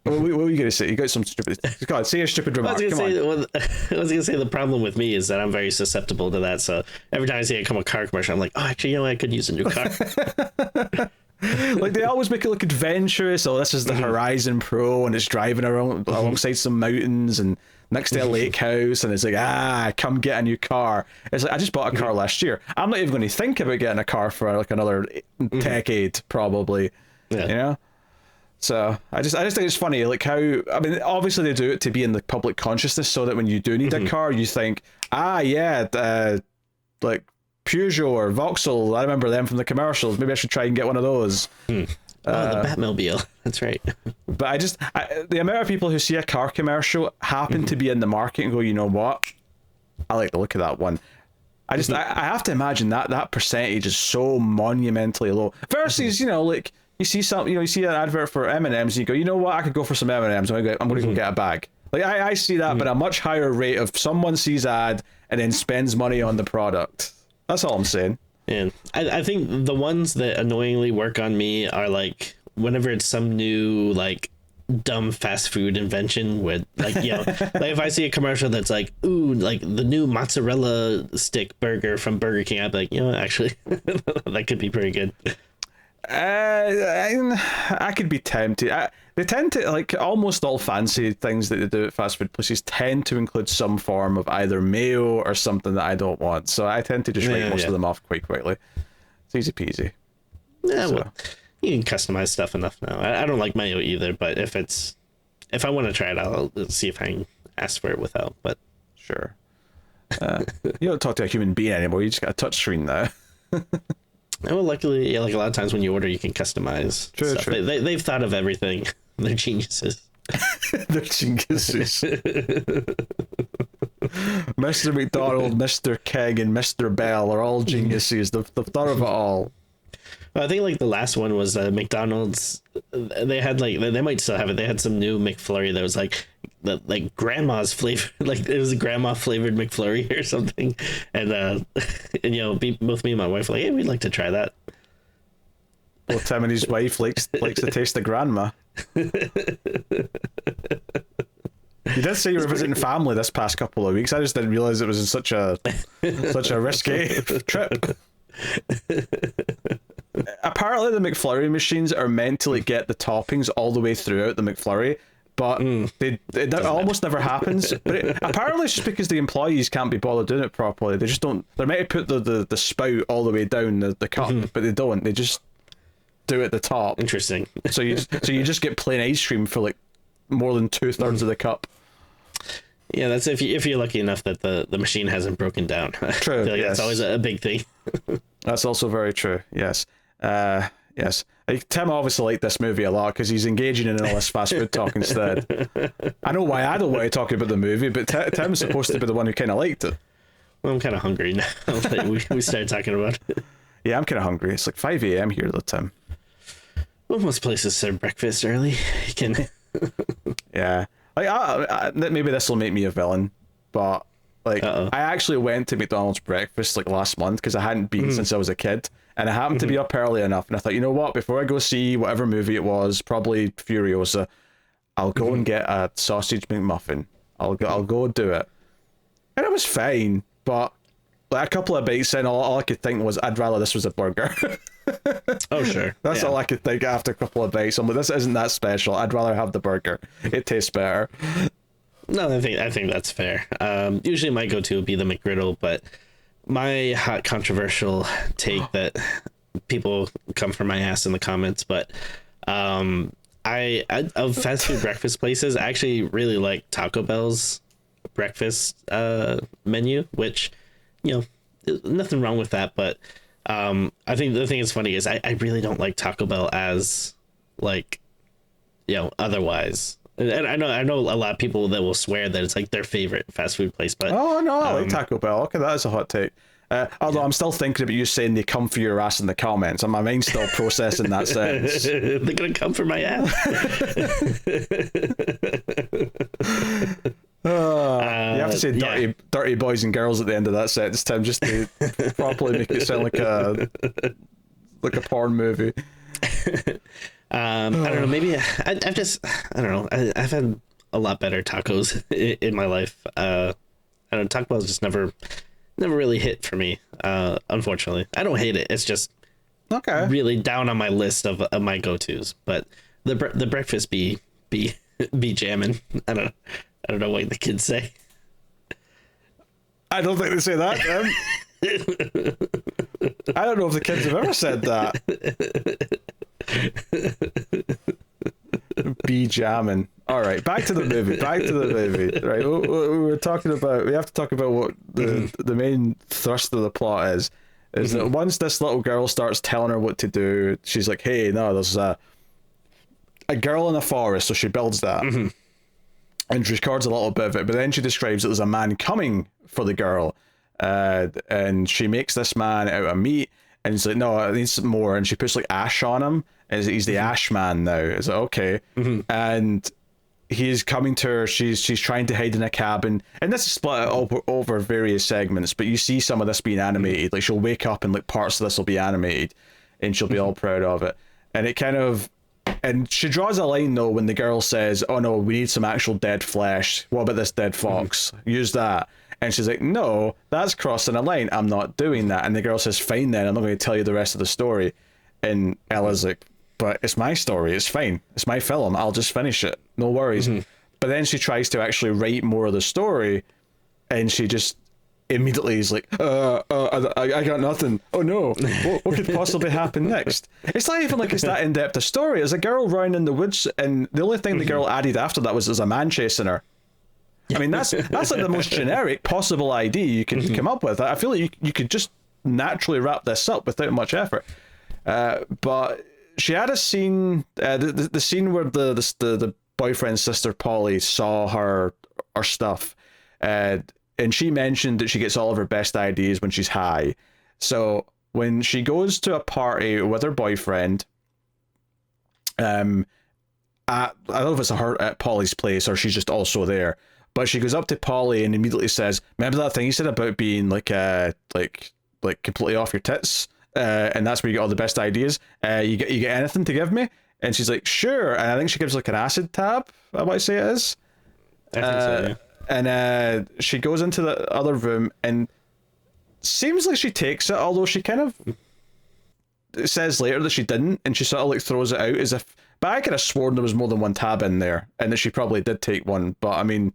[SPEAKER 1] What were you going to say? You got some stupid... God, say a stupid remark.
[SPEAKER 2] I was going to say the problem with me is that I'm very susceptible to that. So every time I see a car commercial, I'm like, oh, actually, I could use a new car.
[SPEAKER 1] Like, they always make it look adventurous. Oh, this is the Horizon Pro, and it's driving around alongside some mountains and next to a lake house, and it's like, come get a new car. It's like, I just bought a car last year. I'm not even going to think about getting a car for like another decade, probably.
[SPEAKER 2] Yeah.
[SPEAKER 1] So I just think it's funny, like how, I mean, obviously they do it to be in the public consciousness so that when you do need a car, you think, like Peugeot or Vauxhall, I remember them from the commercials. Maybe I should try and get one of those.
[SPEAKER 2] The Batmobile. That's right.
[SPEAKER 1] But the amount of people who see a car commercial happen to be in the market and go, you know what? I like the look of that one. I have to imagine that percentage is so monumentally low versus, like, you see you see an advert for M&Ms and you go, you know what, I could go for some M&Ms. I'm going to go get a bag. Like, I see that, but a much higher rate of someone sees ad and then spends money on the product. That's all I'm saying.
[SPEAKER 2] And I think the ones that annoyingly work on me are like whenever it's some new like dumb fast food invention with like, like if I see a commercial that's like, ooh, like the new mozzarella stick burger from Burger King, I'd be like, actually that could be pretty good.
[SPEAKER 1] I could be tempted. They tend to, like, almost all fancy things that they do at fast food places tend to include some form of either mayo or something that I don't want. So I tend to just write most of them off quite quickly. It's easy peasy.
[SPEAKER 2] Yeah, so. Well, you can customize stuff enough now. I don't like mayo either, but if I want to try it, I'll see if I can ask for it without. But
[SPEAKER 1] sure. You don't talk to a human being anymore. You just got a touch screen now.
[SPEAKER 2] Well, luckily, like a lot of times when you order, you can customize stuff. True. They've thought of everything. They're geniuses.
[SPEAKER 1] They're geniuses. Mr. McDonald, Mr. King, and Mr. Bell are all geniuses. They've thought of it all.
[SPEAKER 2] Well, I think like the last one was McDonald's. They had like they might still have it. They had some new McFlurry that was like grandma's flavor, like it was a grandma flavored McFlurry or something. And both me and my wife were like, hey, we'd like to try that.
[SPEAKER 1] Well, Tim and his wife likes the taste of grandma. You did say you were visiting family this past couple of weeks. I just didn't realize it was in such a risky trip. Apparently the McFlurry machines are meant to like get the toppings all the way throughout the McFlurry, but that almost never happens. But apparently it's just because the employees can't be bothered doing it properly. They just don't. They're meant to put the spout all the way down the cup, but they don't. They just do it at the top.
[SPEAKER 2] Interesting.
[SPEAKER 1] So you just get plain ice cream for like more than 2/3 of the cup.
[SPEAKER 2] Yeah, that's if you're lucky enough that the machine hasn't broken down.
[SPEAKER 1] True.
[SPEAKER 2] I feel like
[SPEAKER 1] yes.
[SPEAKER 2] That's always a big thing.
[SPEAKER 1] That's also very true. Yes. Yes. Tim obviously liked this movie a lot because he's engaging in all this fast food talk instead. I know why I don't want to talk about the movie, but Tim's supposed to be the one who kind of liked it.
[SPEAKER 2] Well, I'm kind of hungry now that we started talking about it.
[SPEAKER 1] Yeah, I'm kind of hungry. It's like 5 a.m. here though, Tim.
[SPEAKER 2] Well, most places serve breakfast early. You can.
[SPEAKER 1] Yeah. Like, maybe this will make me a villain, but like, I actually went to McDonald's breakfast like last month because I hadn't been since I was a kid, and I happened to be up early enough, and I thought, you know what, before I go see whatever movie it was, probably Furiosa, I'll go and get a sausage McMuffin. I'll go do it, and it was fine, but like a couple of bites in, all I could think was, I'd rather this was a burger.
[SPEAKER 2] Oh, sure.
[SPEAKER 1] That's all I could think after a couple of bites. I'm like, this isn't that special. I'd rather have the burger. It tastes better.
[SPEAKER 2] No, I think that's fair. Usually my go-to would be the McGriddle, but my hot controversial take that people come for my ass in the comments, but I of fast food breakfast places, I actually really like Taco Bell's breakfast menu, which, you know, there's nothing wrong with that, but I think the thing that's funny is I really don't like Taco Bell as, like, you know, otherwise. And I know a lot of people that will swear that it's like their favorite fast food place, but
[SPEAKER 1] oh no, I like Taco Bell. Okay, that is a hot take. Although I'm still thinking about you saying they come for your ass in the comments, and my mind's still processing that sentence.
[SPEAKER 2] They're gonna come for my ass.
[SPEAKER 1] You have to say dirty boys and girls at the end of that sentence, Tim, just to properly make it sound like a porn movie.
[SPEAKER 2] I don't know. Maybe I've just, I don't know. I've had a lot better tacos in my life. I don't know. Taco Bell's just never really hit for me. Unfortunately, I don't hate it. It's just really down on my list of my go-tos. But the breakfast be jamming. I don't know what the kids say.
[SPEAKER 1] I don't think they say that, Tim. I don't know if the kids have ever said that. Be jamming. All right, back to the movie. Right, we have to talk about what the main thrust of the plot is that once this little girl starts telling her what to do, she's like, hey, no, there's a girl in a forest, so she builds that. And she records a little bit of it, but then she describes that there's a man coming for the girl, and she makes this man out of meat, and he's like, no, I need some more, and she puts like ash on him, and he's the ash man now. It's like, okay. And he's coming to her, she's trying to hide in a cabin, and this is split over various segments, but you see some of this being animated. Like, she'll wake up and like parts of this will be animated, and she'll be all proud of it, and it kind of, and she draws a line though when the girl says, oh no, we need some actual dead flesh. What about this dead fox? Use that. And she's like, no, that's crossing a line. I'm not doing that. And the girl says, fine then, I'm not going to tell you the rest of the story. And Ella's like, but it's my story. It's fine. It's my film. I'll just finish it. No worries. But then she tries to actually write more of the story, and she just immediately is like, I got nothing. Oh no, what could possibly happen next? It's not even like it's that in-depth a story. There's a girl running in the woods, and the only thing the girl added after that was there's a man chasing her. I mean, that's like the most generic possible idea you can come up with. I feel like you could just naturally wrap this up without much effort. But she had a scene, the scene where the boyfriend's sister Polly saw her stuff, and she mentioned that she gets all of her best ideas when she's high. So when she goes to a party with her boyfriend, I don't know if it's at Polly's place or she's just also there, but she goes up to Polly and immediately says, remember that thing you said about being like completely off your tits? And that's where you get all the best ideas. You get anything to give me? And she's like, sure. And I think she gives like an acid tab, I might say it is.
[SPEAKER 2] I think so, yeah.
[SPEAKER 1] And she goes into the other room and seems like she takes it, although she kind of says later that she didn't, and she sort of like throws it out as if, but I could have sworn there was more than one tab in there and that she probably did take one, but I mean,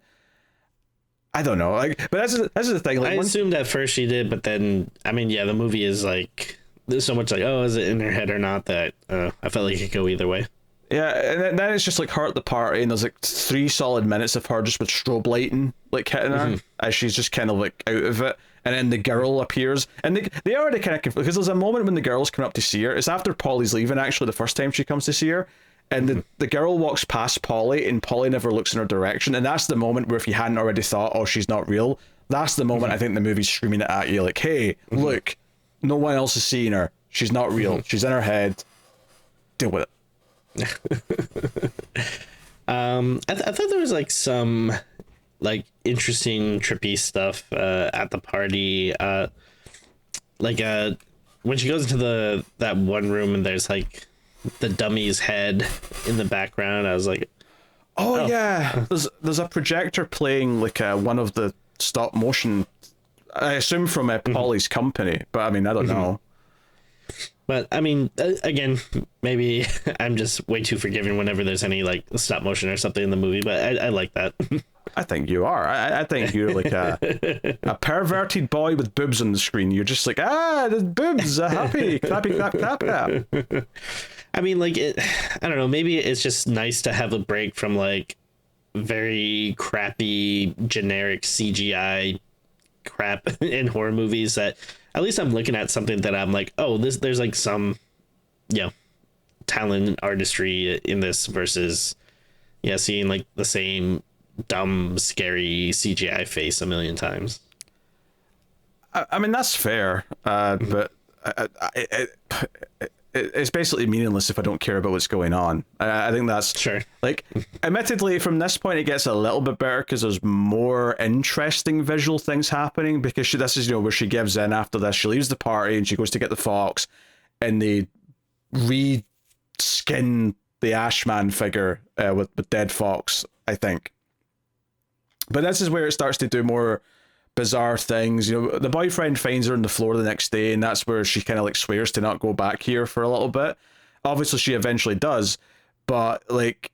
[SPEAKER 1] I don't know. Like, but that's the thing. Like,
[SPEAKER 2] I assumed at first she did, but then, I mean, yeah, the movie is like, there's so much like, oh, is it in her head or not, that I felt like it could go either way.
[SPEAKER 1] Yeah, and then it's just like her at the party, and there's like 3 solid minutes of her just with strobe lighting like hitting her as she's just kind of like out of it, and then the girl appears, and they already kind of, because there's a moment when the girl's coming up to see her. It's after Polly's leaving, actually, the first time she comes to see her, and the girl walks past Polly, and Polly never looks in her direction, and that's the moment where if you hadn't already thought, oh, she's not real, that's the moment I think the movie's screaming it at you, like, hey, look, no one else is seeing her, she's not real, she's in her head, deal with it.
[SPEAKER 2] I thought there was like some like interesting trippy stuff at the party, like when she goes into that one room and there's like the dummy's head in the background. I was like, oh.
[SPEAKER 1] Yeah, there's a projector playing like one of the stop motion I assume from Polly's company, but I mean, I don't know.
[SPEAKER 2] But I mean, again, maybe I'm just way too forgiving whenever there's any like stop motion or something in the movie. But I like that.
[SPEAKER 1] I think you are. I think you're like a perverted boy with boobs on the screen. You're just like, there's boobs, happy, clappy, clap, clap, clap.
[SPEAKER 2] I mean, like, I don't know. Maybe it's just nice to have a break from like very crappy, generic CGI crap in horror movies. That at least I'm looking at something that I'm like, oh, there's like some, talent and artistry in this versus, seeing like the same dumb, scary CGI face a million times.
[SPEAKER 1] I mean, that's fair, but it's basically meaningless if I don't care about what's going on. I think that's
[SPEAKER 2] sure.
[SPEAKER 1] Like, admittedly, from this point, it gets a little bit better because there's more interesting visual things happening. Because this is where she gives in after this. She leaves the party and she goes to get the fox, and they re-skin the Ashman figure with dead fox, I think. But this is where it starts to do more bizarre things. The boyfriend finds her on the floor the next day, and that's where she kind of like swears to not go back here for a little bit. Obviously she eventually does, but like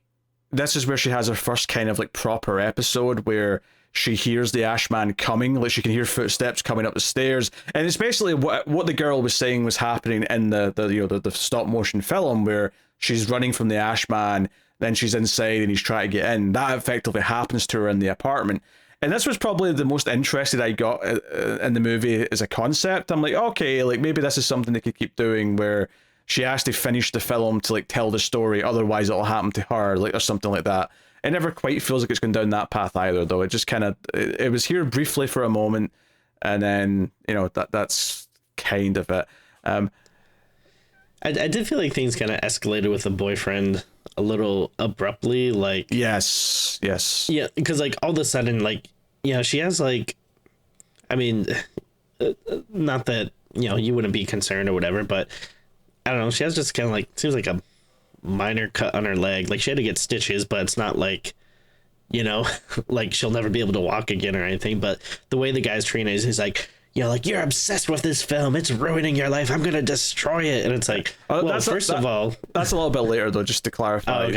[SPEAKER 1] this is where she has her first kind of like proper episode where she hears the Ashman coming. Like she can hear footsteps coming up the stairs, and it's basically what the girl was saying was happening in the stop motion film, where she's running from the Ashman, then she's inside and he's trying to get in. That effectively happens to her in the apartment. And this was probably the most interested I got in the movie as a concept. I'm like, okay, like maybe this is something they could keep doing, where she has to finish the film to like tell the story, otherwise it'll happen to her, like, or something like that. It never quite feels like it's going down that path either, though. It just kind of it was here briefly for a moment, and then that's kind of it.
[SPEAKER 2] I did feel like things kind of escalated with the boyfriend a little abruptly, like
[SPEAKER 1] yes,
[SPEAKER 2] yeah, because like all of a sudden, like she has like, I mean, not that you wouldn't be concerned or whatever, but I don't know, she has just kind of like, seems like a minor cut on her leg. Like she had to get stitches, but it's not like like she'll never be able to walk again or anything. But the way the guy's treating it, he's like, like, you're obsessed with this film, it's ruining your life, I'm gonna destroy it. And it's like, first of all,
[SPEAKER 1] that's a little bit later though, just to clarify.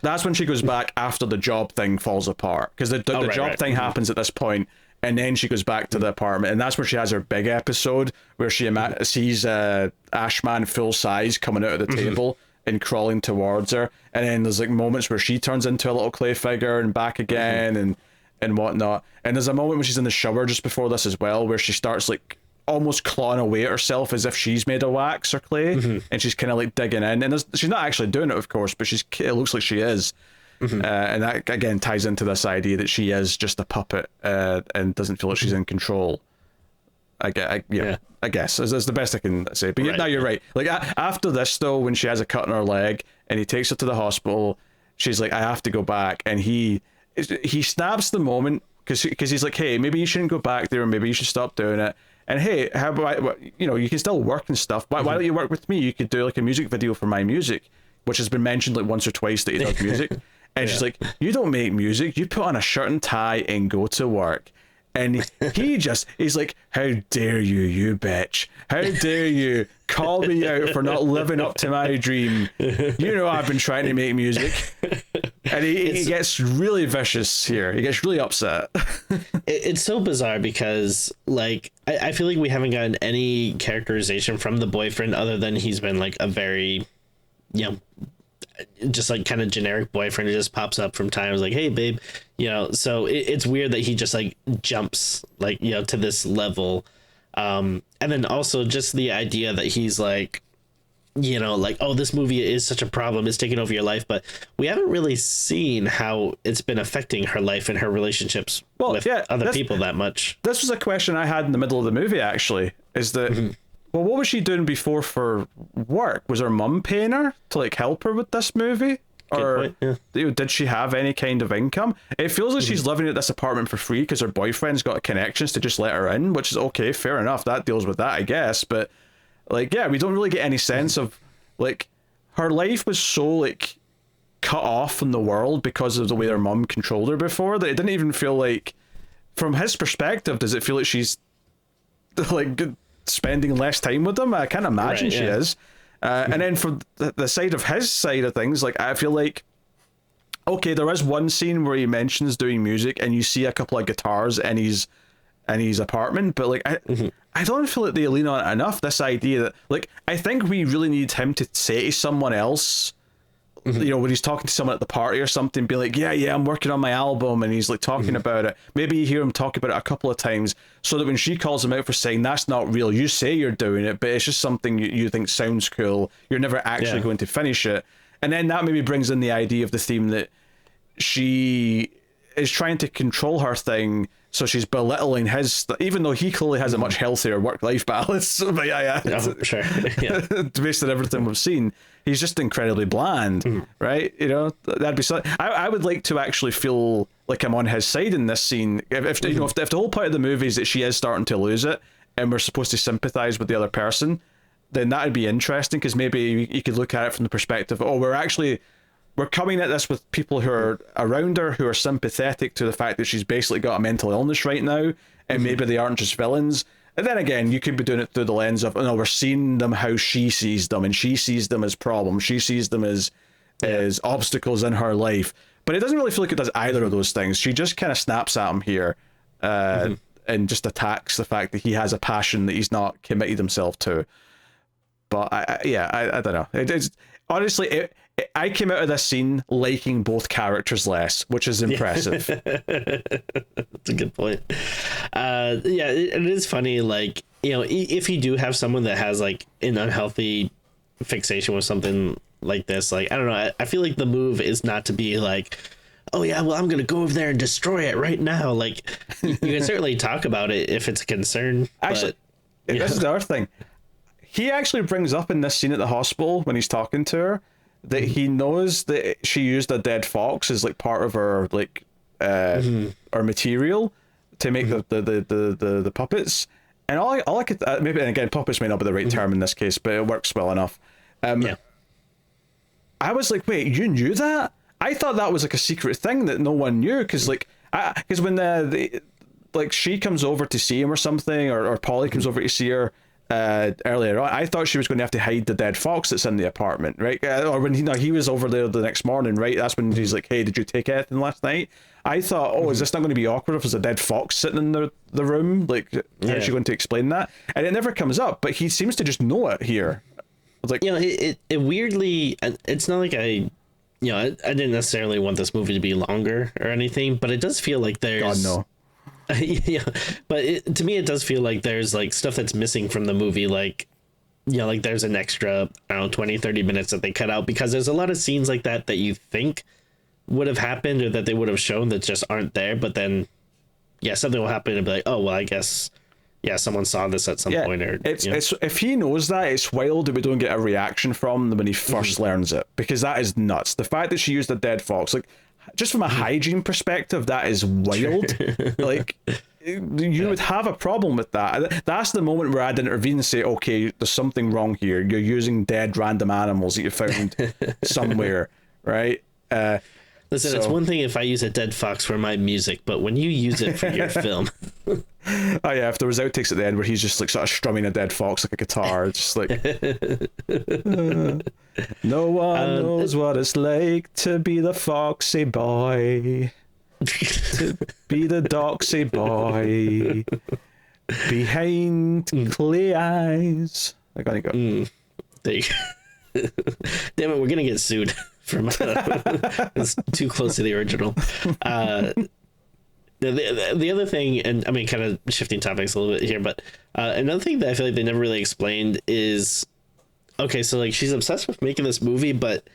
[SPEAKER 1] That's when she goes back after the job thing falls apart, because the job thing happens at this point, and then she goes back to the apartment, and that's where she has her big episode where she sees Ashman full size coming out of the table and crawling towards her, and then there's like moments where she turns into a little clay figure and back again, and whatnot. And there's a moment when she's in the shower just before this as well, where she starts like almost clawing away at herself as if she's made of wax or clay, and she's kind of like digging in, and she's not actually doing it, of course, but it looks like she is. And that again ties into this idea that she is just a puppet and doesn't feel like she's in control. I guess is the best I can say. But now you're right. Like after this though, when she has a cut in her leg and he takes her to the hospital, she's like, I have to go back, and he snaps the moment because he's like, hey, maybe you shouldn't go back there, maybe you should stop doing it, and hey, how about you can still work and stuff, why don't you work with me? You could do like a music video for my music, which has been mentioned like once or twice that he does music. And she's like, you don't make music, you put on a shirt and tie and go to work. And he's like, how dare you bitch, how dare you call me out for not living up to my dream, I've been trying to make music. And he gets really vicious here, he gets really upset.
[SPEAKER 2] It's so bizarre because like I feel like we haven't gotten any characterization from the boyfriend other than he's been like a very just like kind of generic boyfriend who just pops up from times like, hey babe, so it's weird that he just like jumps like to this level, and then also just the idea that he's like like, oh, this movie is such a problem, it's taking over your life, but we haven't really seen how it's been affecting her life and her relationships with other people that much. This
[SPEAKER 1] was a question I had in the middle of the movie, actually, is that well, what was she doing before for work? Was her mum paying her to like help her with this movie? Or did she have any kind of income? It feels like she's living at this apartment for free because her boyfriend's got connections to just let her in, which is okay, fair enough, that deals with that, I guess. But like, we don't really get any sense of like, her life was so like cut off from the world because of the way her mum controlled her before, that it didn't even feel like, from his perspective, does it feel like she's like spending less time with them. I can't imagine she is. And then from the side of his side of things, like I feel like, okay, there is one scene where he mentions doing music, and you see a couple of guitars in his apartment, but like I don't feel like they lean on it enough. This idea that, like, I think we really need him to say to someone else, you know, when he's talking to someone at the party or something, be like, yeah, I'm working on my album, and he's like talking about it. Maybe you hear him talk about it a couple of times, so that when she calls him out for saying that's not real, you say you're doing it, but it's just something you think sounds cool. You're never actually going to finish it. And then that maybe brings in the idea of the theme that she is trying to control her thing, so she's belittling his, even though he clearly has a much healthier work-life balance. But
[SPEAKER 2] sure.
[SPEAKER 1] Based on everything we've seen, he's just incredibly bland, right? You know, that'd be something. I would like to actually feel like I'm on his side in this scene. If you know, if the whole point of the movie is that she is starting to lose it, and we're supposed to sympathize with the other person, then that'd be interesting, because maybe you could look at it from the perspective, oh, we're coming at this with people who are around her, who are sympathetic to the fact that she's basically got a mental illness right now, and maybe they aren't just villains. And then again, you could be doing it through the lens of, oh, no, we're seeing them how she sees them, and she sees them as problems. She sees them as obstacles in her life. But it doesn't really feel like it does either of those things. She just kind of snaps at him here, and just attacks the fact that he has a passion that he's not committed himself to. But I don't know. It's honestly, I came out of this scene liking both characters less, which is impressive.
[SPEAKER 2] That's a good point. It is funny. Like, you know, if you do have someone that has like an unhealthy fixation with something like this, like, I don't know, I feel like the move is not to be like, oh yeah, well, I'm gonna go over there and destroy it right now. Like, you can certainly talk about it if it's a concern.
[SPEAKER 1] Actually, this is the other thing. He actually brings up in this scene at the hospital when he's talking to her that he knows that she used a dead fox as like part of her like her material to make the puppets. And all I could maybe, and again, puppets may not be the right term in this case, but it works well enough. I was like, wait, you knew that? I thought that was like a secret thing that no one knew, because like because when the like she comes over to see him or something, or Polly comes over to see her earlier on, I thought she was going to have to hide the dead fox that's in the apartment, right? Or when he was over there the next morning, right? That's when he's like, hey, did you take anything last night? I thought, oh, is this not going to be awkward if there's a dead fox sitting in the room? Like, how's she going to explain that? And it never comes up, but he seems to just know it here. It's like,
[SPEAKER 2] you know, it weirdly, it's not like I didn't necessarily want this movie to be longer or anything, but it does feel like there's...
[SPEAKER 1] God, no.
[SPEAKER 2] Yeah, but to me it does feel like there's like stuff that's missing from the movie, like, you know, like there's an extra, I don't know, 20-30 minutes that they cut out, because there's a lot of scenes like that you think would have happened or that they would have shown that just aren't there, but then something will happen and be like, oh well, I guess someone saw this at some point. Or
[SPEAKER 1] it's if he knows that, it's wild that we don't get a reaction from them when he first learns it, because that is nuts. The fact that she used a dead fox, like, just from a hygiene perspective, that is wild. Like, you would have a problem with that. That's the moment where I'd intervene and say, okay, there's something wrong here. You're using dead random animals that you found somewhere, right?
[SPEAKER 2] Listen, it's one thing if I use a dead fox for my music, but when you use it for your film...
[SPEAKER 1] Oh yeah, if there was outtakes at the end where he's just like sort of strumming a dead fox like a guitar, it's just like no one knows what it's like to be the foxy boy, to be the doxy boy behind clear eyes. I gotta go.
[SPEAKER 2] There you go. Damn it, we're gonna get sued from it's too close to the original. The other thing, and I mean, kind of shifting topics a little bit here, but another thing that I feel like they never really explained is, okay, so like she's obsessed with making this movie, but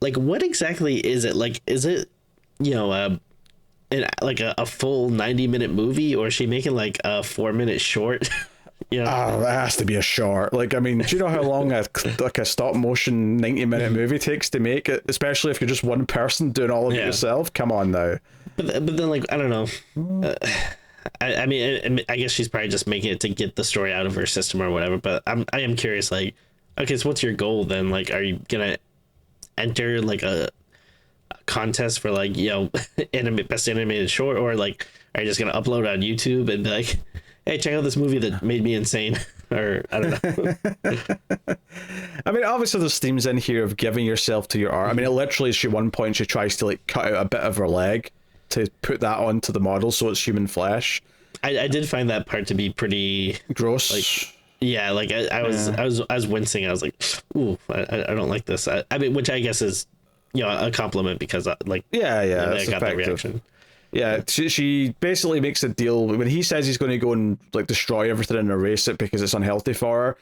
[SPEAKER 2] like what exactly is it? Like, is it, you know, like a full 90-minute movie, or is she making like a 4-minute short? Yeah.
[SPEAKER 1] Oh, that has to be a short. Like, I mean, do you know how long a stop motion 90-minute movie takes to make it, especially if you're just one person doing all of it yourself? Come on now.
[SPEAKER 2] But then, like, I don't know. I mean, I guess she's probably just making it to get the story out of her system or whatever. But I am curious, like, okay, so what's your goal then? Like, are you gonna enter like a contest for, like, you know, best animated short, or like are you just gonna upload on YouTube and be like, hey, check out this movie that made me insane, or I don't know.
[SPEAKER 1] I mean, obviously there's themes in here of giving yourself to your art. I mean, it literally, she one point she tries to like cut out a bit of her leg to put that onto the model so it's human flesh.
[SPEAKER 2] I did find that part to be pretty
[SPEAKER 1] Gross.
[SPEAKER 2] like, yeah, like I was wincing. I was like, ooh, I don't like this. I mean, which I guess is, you know, a compliment because like,
[SPEAKER 1] yeah,
[SPEAKER 2] I got that reaction.
[SPEAKER 1] Yeah, she basically makes a deal when he says he's going to go and like destroy everything and erase it because it's unhealthy for her.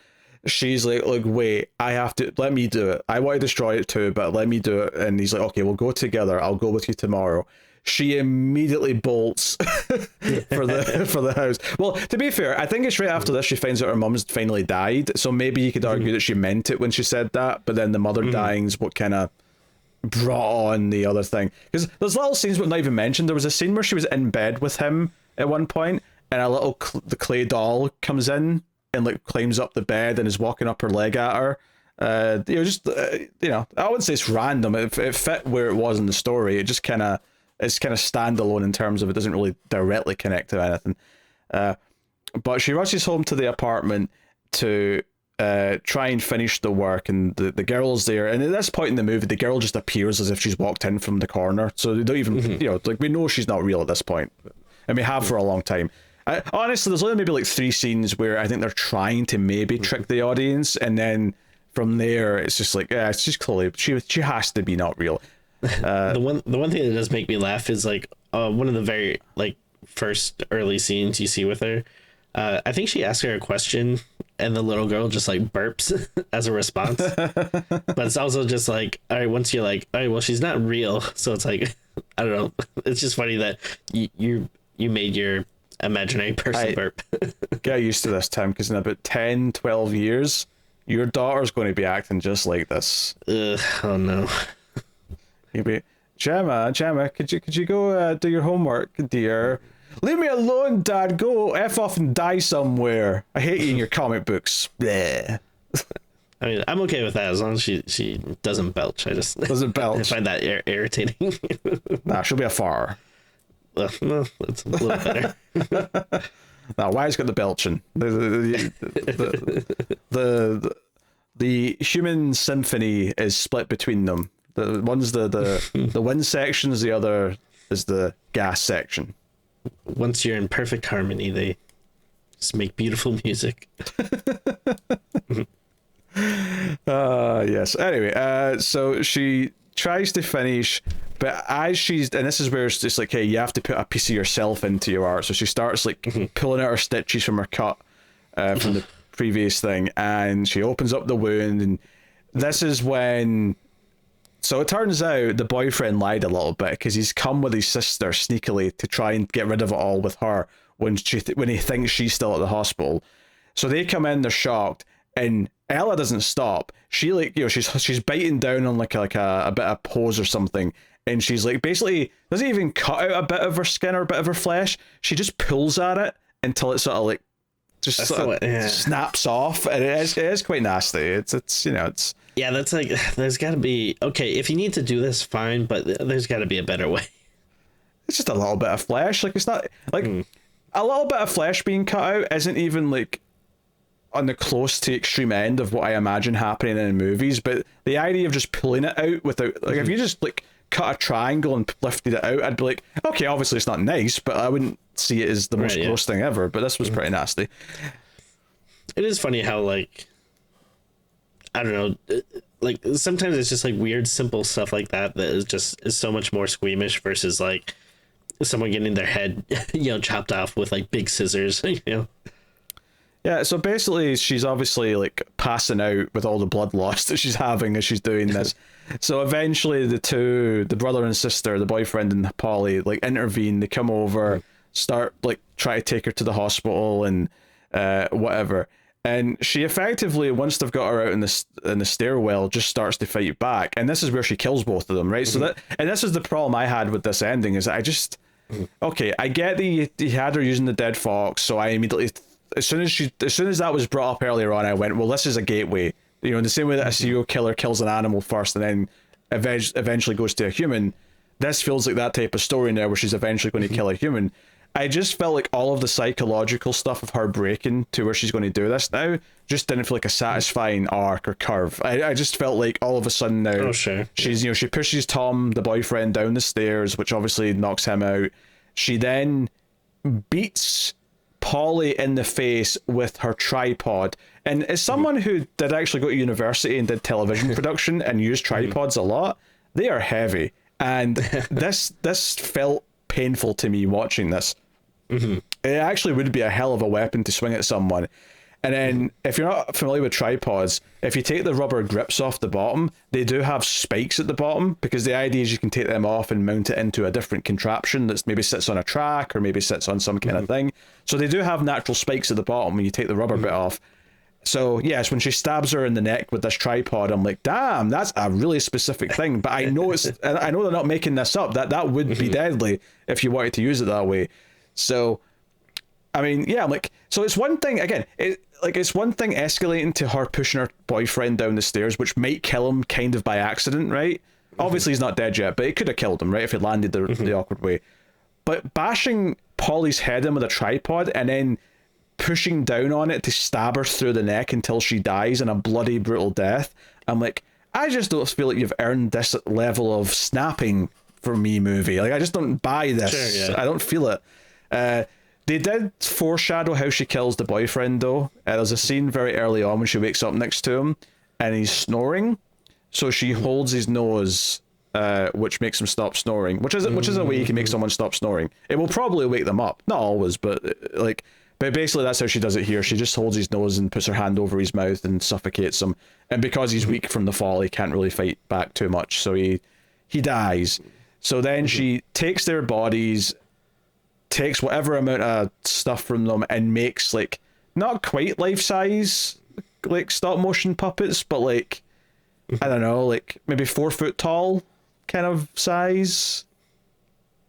[SPEAKER 1] She's like, wait, I have to, let me do it. I want to destroy it too, but let me do it. And he's like, okay, we'll go together. I'll go with you tomorrow. She immediately bolts for the house. Well, to be fair, I think it's right after this she finds out her mum's finally died. So maybe you could argue that she meant it when she said that, but then the mother dying's what kind of brought on the other thing. Because there's little scenes but not even mentioned. There was a scene where she was in bed with him at one point, and a little the clay doll comes in and like climbs up the bed and is walking up her leg at her. You know, just you know, I wouldn't say it's random. It fit where it was in the story. It just kind of, it's kind of standalone in terms of it doesn't really directly connect to anything. But she rushes home to the apartment to try and finish the work, and the girl's there. And at this point in the movie, the girl just appears as if she's walked in from the corner. So they don't even, you know, like we know she's not real at this point, and we have for a long time. Honestly, there's only maybe like 3 scenes where I think they're trying to maybe trick the audience, and then from there it's just like, yeah, it's just clearly she has to be not real.
[SPEAKER 2] The one thing that does make me laugh is like one of the very like first early scenes you see with her. I think she asks her a question and the little girl just like burps as a response. But it's also just like, all right, once you're like, all right, well, she's not real, so it's like, I don't know. It's just funny that you made your imaginary person burp.
[SPEAKER 1] Get used to this, Tim, because in about 10-12 years your daughter's going to be acting just like this.
[SPEAKER 2] Oh no.
[SPEAKER 1] You'll be, Gemma, could you go do your homework, dear? Leave me alone, Dad. Go F off and die somewhere. I hate you in your comic books. Bleh.
[SPEAKER 2] I mean, I'm okay with that as long as she doesn't belch. I just
[SPEAKER 1] doesn't belch.
[SPEAKER 2] I find that irritating.
[SPEAKER 1] Nah, she'll be a far.
[SPEAKER 2] No, it's a little better.
[SPEAKER 1] Now, Wyatt's got the belching. The human symphony is split between them. The one's the wind sections, the other is the gas section.
[SPEAKER 2] Once you're in perfect harmony, they just make beautiful music.
[SPEAKER 1] Yes. Anyway, so she tries to finish, but as she's, and this is where it's just like, hey, you have to put a piece of yourself into your art. So she starts like pulling out her stitches from her cut from the previous thing, and she opens up the wound, and this is when. So it turns out the boyfriend lied a little bit because he's come with his sister sneakily to try and get rid of it all with her when he thinks she's still at the hospital. So they come in, they're shocked, and Ella doesn't stop. She like, you know, she's biting down on like a bit of pose or something, and she's like basically doesn't even cut out a bit of her skin or a bit of her flesh. She just pulls at it until it sort of like just sort of snaps off, and it is quite nasty. It's you know, it's.
[SPEAKER 2] Yeah, that's like, there's got to be, okay, if you need to do this, fine, but there's got to be a better way.
[SPEAKER 1] It's just a little bit of flesh. Like, it's not, like, a little bit of flesh being cut out isn't even, like, on the close to extreme end of what I imagine happening in movies, but the idea of just pulling it out without, like, if you just, like, cut a triangle and lifted it out, I'd be like, okay, obviously it's not nice, but I wouldn't see it as the most gross thing ever, but this was pretty nasty.
[SPEAKER 2] It is funny how, like, I don't know, like sometimes it's just like weird simple stuff like that is so much more squeamish versus like someone getting their head you know chopped off with like big scissors. You know.
[SPEAKER 1] Yeah, so basically she's obviously like passing out with all the blood loss that she's having as she's doing this. So eventually the brother and sister, the boyfriend and Polly, like intervene. They come over, start like try to take her to the hospital and whatever. And she effectively, once they've got her out in the stairwell, just starts to fight back. And this is where she kills both of them, right? So this is the problem I had with this ending, is I just, okay, I get that he had her using the dead fox, so I immediately, as soon as that was brought up earlier on, I went, well, this is a gateway. You know, in the same way that a serial killer kills an animal first and then eventually goes to a human, this feels like that type of story now where she's eventually going to kill a human. I just felt like all of the psychological stuff of her breaking to where she's going to do this now just didn't feel like a satisfying arc or curve. I just felt like all of a sudden now
[SPEAKER 2] Oh, sure.
[SPEAKER 1] she's, you know, she pushes Tom, the boyfriend, down the stairs, which obviously knocks him out. She then beats Polly in the face with her tripod. And as someone who did actually go to university and did television production and used tripods a lot, they are heavy. And this felt painful to me watching this. It actually would be a hell of a weapon to swing at someone. And then, if you're not familiar with tripods, if you take the rubber grips off the bottom, they do have spikes at the bottom, because the idea is you can take them off and mount it into a different contraption that maybe sits on a track or maybe sits on some kind of thing. So they do have natural spikes at the bottom when you take the rubber bit off. So yes, when she stabs her in the neck with this tripod, I'm like, damn, that's a really specific thing. But I know I know they're not making this up. That would be deadly if you wanted to use it that way. So, I mean, yeah, I'm like, so it's one thing again. It's one thing escalating to her pushing her boyfriend down the stairs, which might kill him kind of by accident, right? Obviously, he's not dead yet, but it could have killed him, right, if it landed the awkward way. But bashing Polly's head in with a tripod and then pushing down on it to stab her through the neck until she dies in a bloody, brutal death, I'm like, I just don't feel like you've earned this level of snapping for me, movie. Like, I just don't buy this.
[SPEAKER 2] Sure, yeah.
[SPEAKER 1] I don't feel it. They did foreshadow how she kills the boyfriend, though. There's a scene very early on when she wakes up next to him and he's snoring, so she holds his nose, which makes him stop snoring, which is a way you can make someone stop snoring. It will probably wake them up, not always, but basically that's how she does it here. She just holds his nose and puts her hand over his mouth and suffocates him, and because he's weak from the fall, he can't really fight back too much, so he dies. So then she takes their bodies, takes whatever amount of stuff from them, and makes, like, not quite life-size, like, stop-motion puppets, but, like, I don't know, like, maybe 4 foot tall kind of size.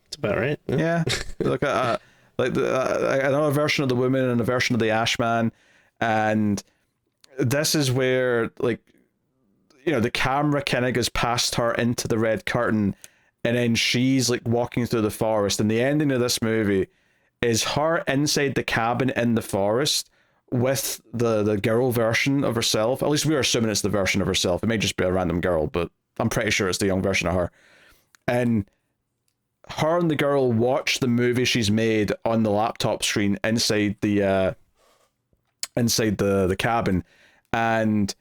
[SPEAKER 2] That's about right.
[SPEAKER 1] Yeah. Like another version of the woman and a version of the Ashman. And this is where, like, you know, the camera kind of goes past her into the red curtain, and then she's, like, walking through the forest, and the ending of this movie is her inside the cabin in the forest with the girl version of herself. At least we're assuming it's the version of herself. It may just be a random girl, but I'm pretty sure it's the young version of her. And her and the girl watch the movie she's made on the laptop screen inside the cabin, and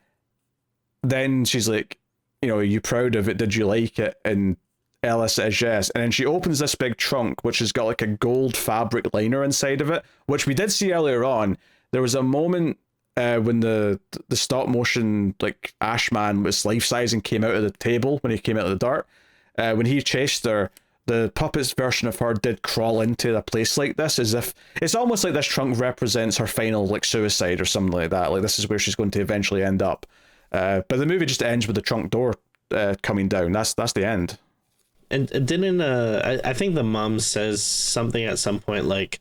[SPEAKER 1] then she's like, you know, are you proud of it? Did you like it? And Ella says yes. And then she opens this big trunk, which has got, like, a gold fabric liner inside of it, which we did see earlier on. There was a moment when the stop motion, like, Ashman was life size and came out of the table when he came out of the dirt. When he chased her, the puppet's version of her did crawl into a place like this, as if it's almost like this trunk represents her final, like, suicide or something like that. Like, this is where she's going to eventually end up. But the movie just ends with the trunk door coming down. That's the end.
[SPEAKER 2] And didn't I think the mom says something at some point like,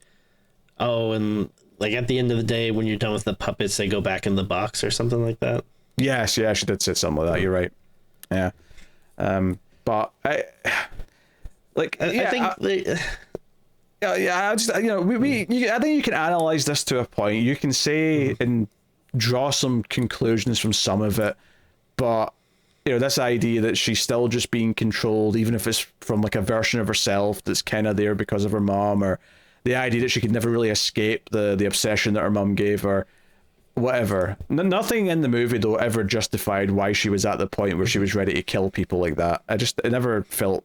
[SPEAKER 2] oh, and, like, at the end of the day, when you're done with the puppets, they go back in the box or something like that?
[SPEAKER 1] Yes, yeah, she did say something like that. You're right. Yeah. But I think I just, you know, I think you can analyze this to a point. You can say and draw some conclusions from some of it, but, you know, this idea that she's still just being controlled, even if it's from, like, a version of herself that's kind of there because of her mom, or the idea that she could never really escape the obsession that her mom gave her, whatever. Nothing in the movie, though, ever justified why she was at the point where she was ready to kill people like that. It never felt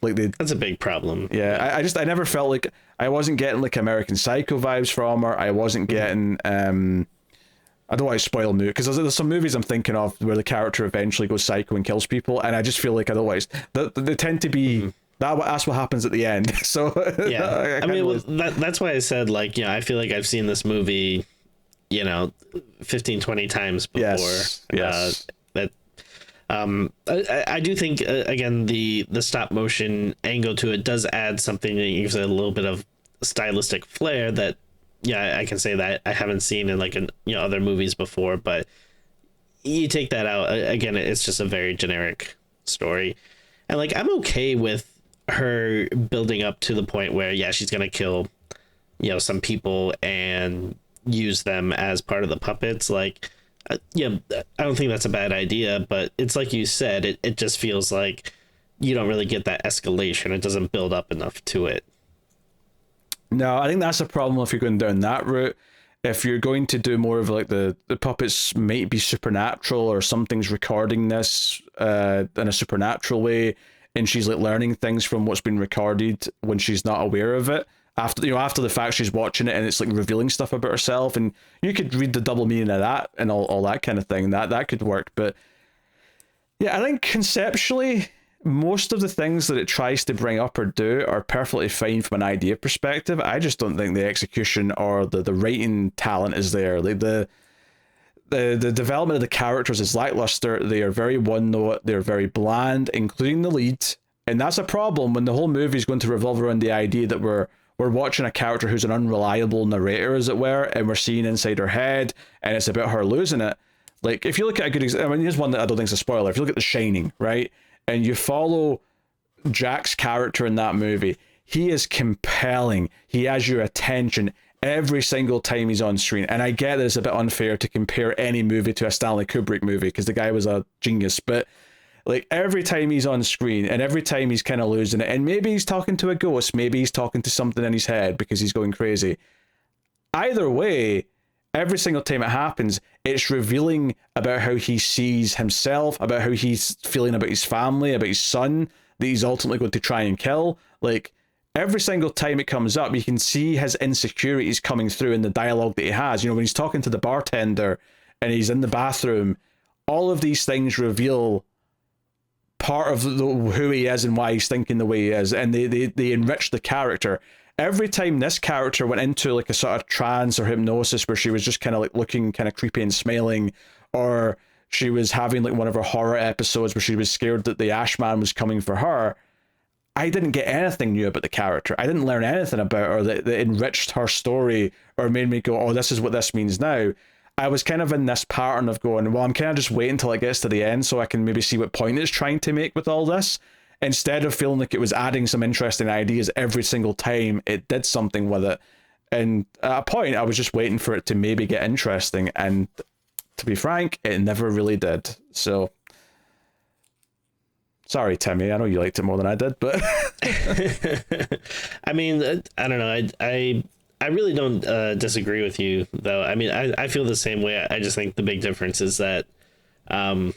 [SPEAKER 1] like they...
[SPEAKER 2] That's a big problem.
[SPEAKER 1] Yeah, I never felt like... I wasn't getting, like, American Psycho vibes from her. I wasn't getting... I don't want to spoil movies, because there's some movies I'm thinking of where the character eventually goes psycho and kills people, and I just feel like otherwise they tend to be that's what happens at the end. So
[SPEAKER 2] yeah, I mean, that's why I said, like, you know, I feel like I've seen this movie, you know, 15-20 times before.
[SPEAKER 1] Yes.
[SPEAKER 2] I do think again the stop motion angle to it does add something that gives it a little bit of stylistic flair that, yeah, I can say that I haven't seen in, like, other movies before. But you take that out, again, it's just a very generic story, and, like, I'm okay with her building up to the point where, yeah, she's gonna kill some people and use them as part of the puppets. Like, yeah, I don't think that's a bad idea, but it's like you said, it just feels like you don't really get that escalation. It doesn't build up enough to it.
[SPEAKER 1] No, I think that's a problem if you're going down that route. If you're going to do more of like the puppets might be supernatural or something's recording this in a supernatural way, and she's like learning things from what's been recorded when she's not aware of it. After the fact, she's watching it and it's like revealing stuff about herself, and you could read the double meaning of that and all that kind of thing. That could work, but yeah, I think conceptually, most of the things that it tries to bring up or do are perfectly fine from an idea perspective. I just don't think the execution or the writing talent is there. Like the development of the characters is lackluster. They are very one note. They're very bland, including the lead, and that's a problem when the whole movie is going to revolve around the idea that we're watching a character who's an unreliable narrator, as it were, and we're seeing inside her head, and it's about her losing it. Like, if you look at a good example, I mean, here's one that I don't think is a spoiler. If you look at The Shining, right, and you follow Jack's character in that movie, he is compelling. He has your attention every single time he's on screen. And I get that it's a bit unfair to compare any movie to a Stanley Kubrick movie because the guy was a genius, but like every time he's on screen and every time he's kind of losing it, and maybe he's talking to a ghost, maybe he's talking to something in his head because he's going crazy. Either way, every single time it happens, it's revealing about how he sees himself, about how he's feeling about his family, about his son that he's ultimately going to try and kill. Like, every single time it comes up, you can see his insecurities coming through in the dialogue that he has. You know, when he's talking to the bartender and he's in the bathroom, all of these things reveal part of who he is and why he's thinking the way he is, and they enrich the character. Every time this character went into like a sort of trance or hypnosis where she was just kind of like looking kind of creepy and smiling, or she was having like one of her horror episodes where she was scared that the Ashman was coming for her, I didn't get anything new about the character. I didn't learn anything about her that enriched her story or made me go, oh, this is what this means now. I was kind of in this pattern of going, well, I'm kind of just waiting until it gets to the end so I can maybe see what point it's trying to make with all this, instead of feeling like it was adding some interesting ideas every single time it did something with it. And at a point, I was just waiting for it to maybe get interesting. And to be frank, it never really did. So, sorry, Timmy. I know you liked it more than I did, but
[SPEAKER 2] I mean, I don't know. I really don't disagree with you, though. I mean, I feel the same way. I just think the big difference is that I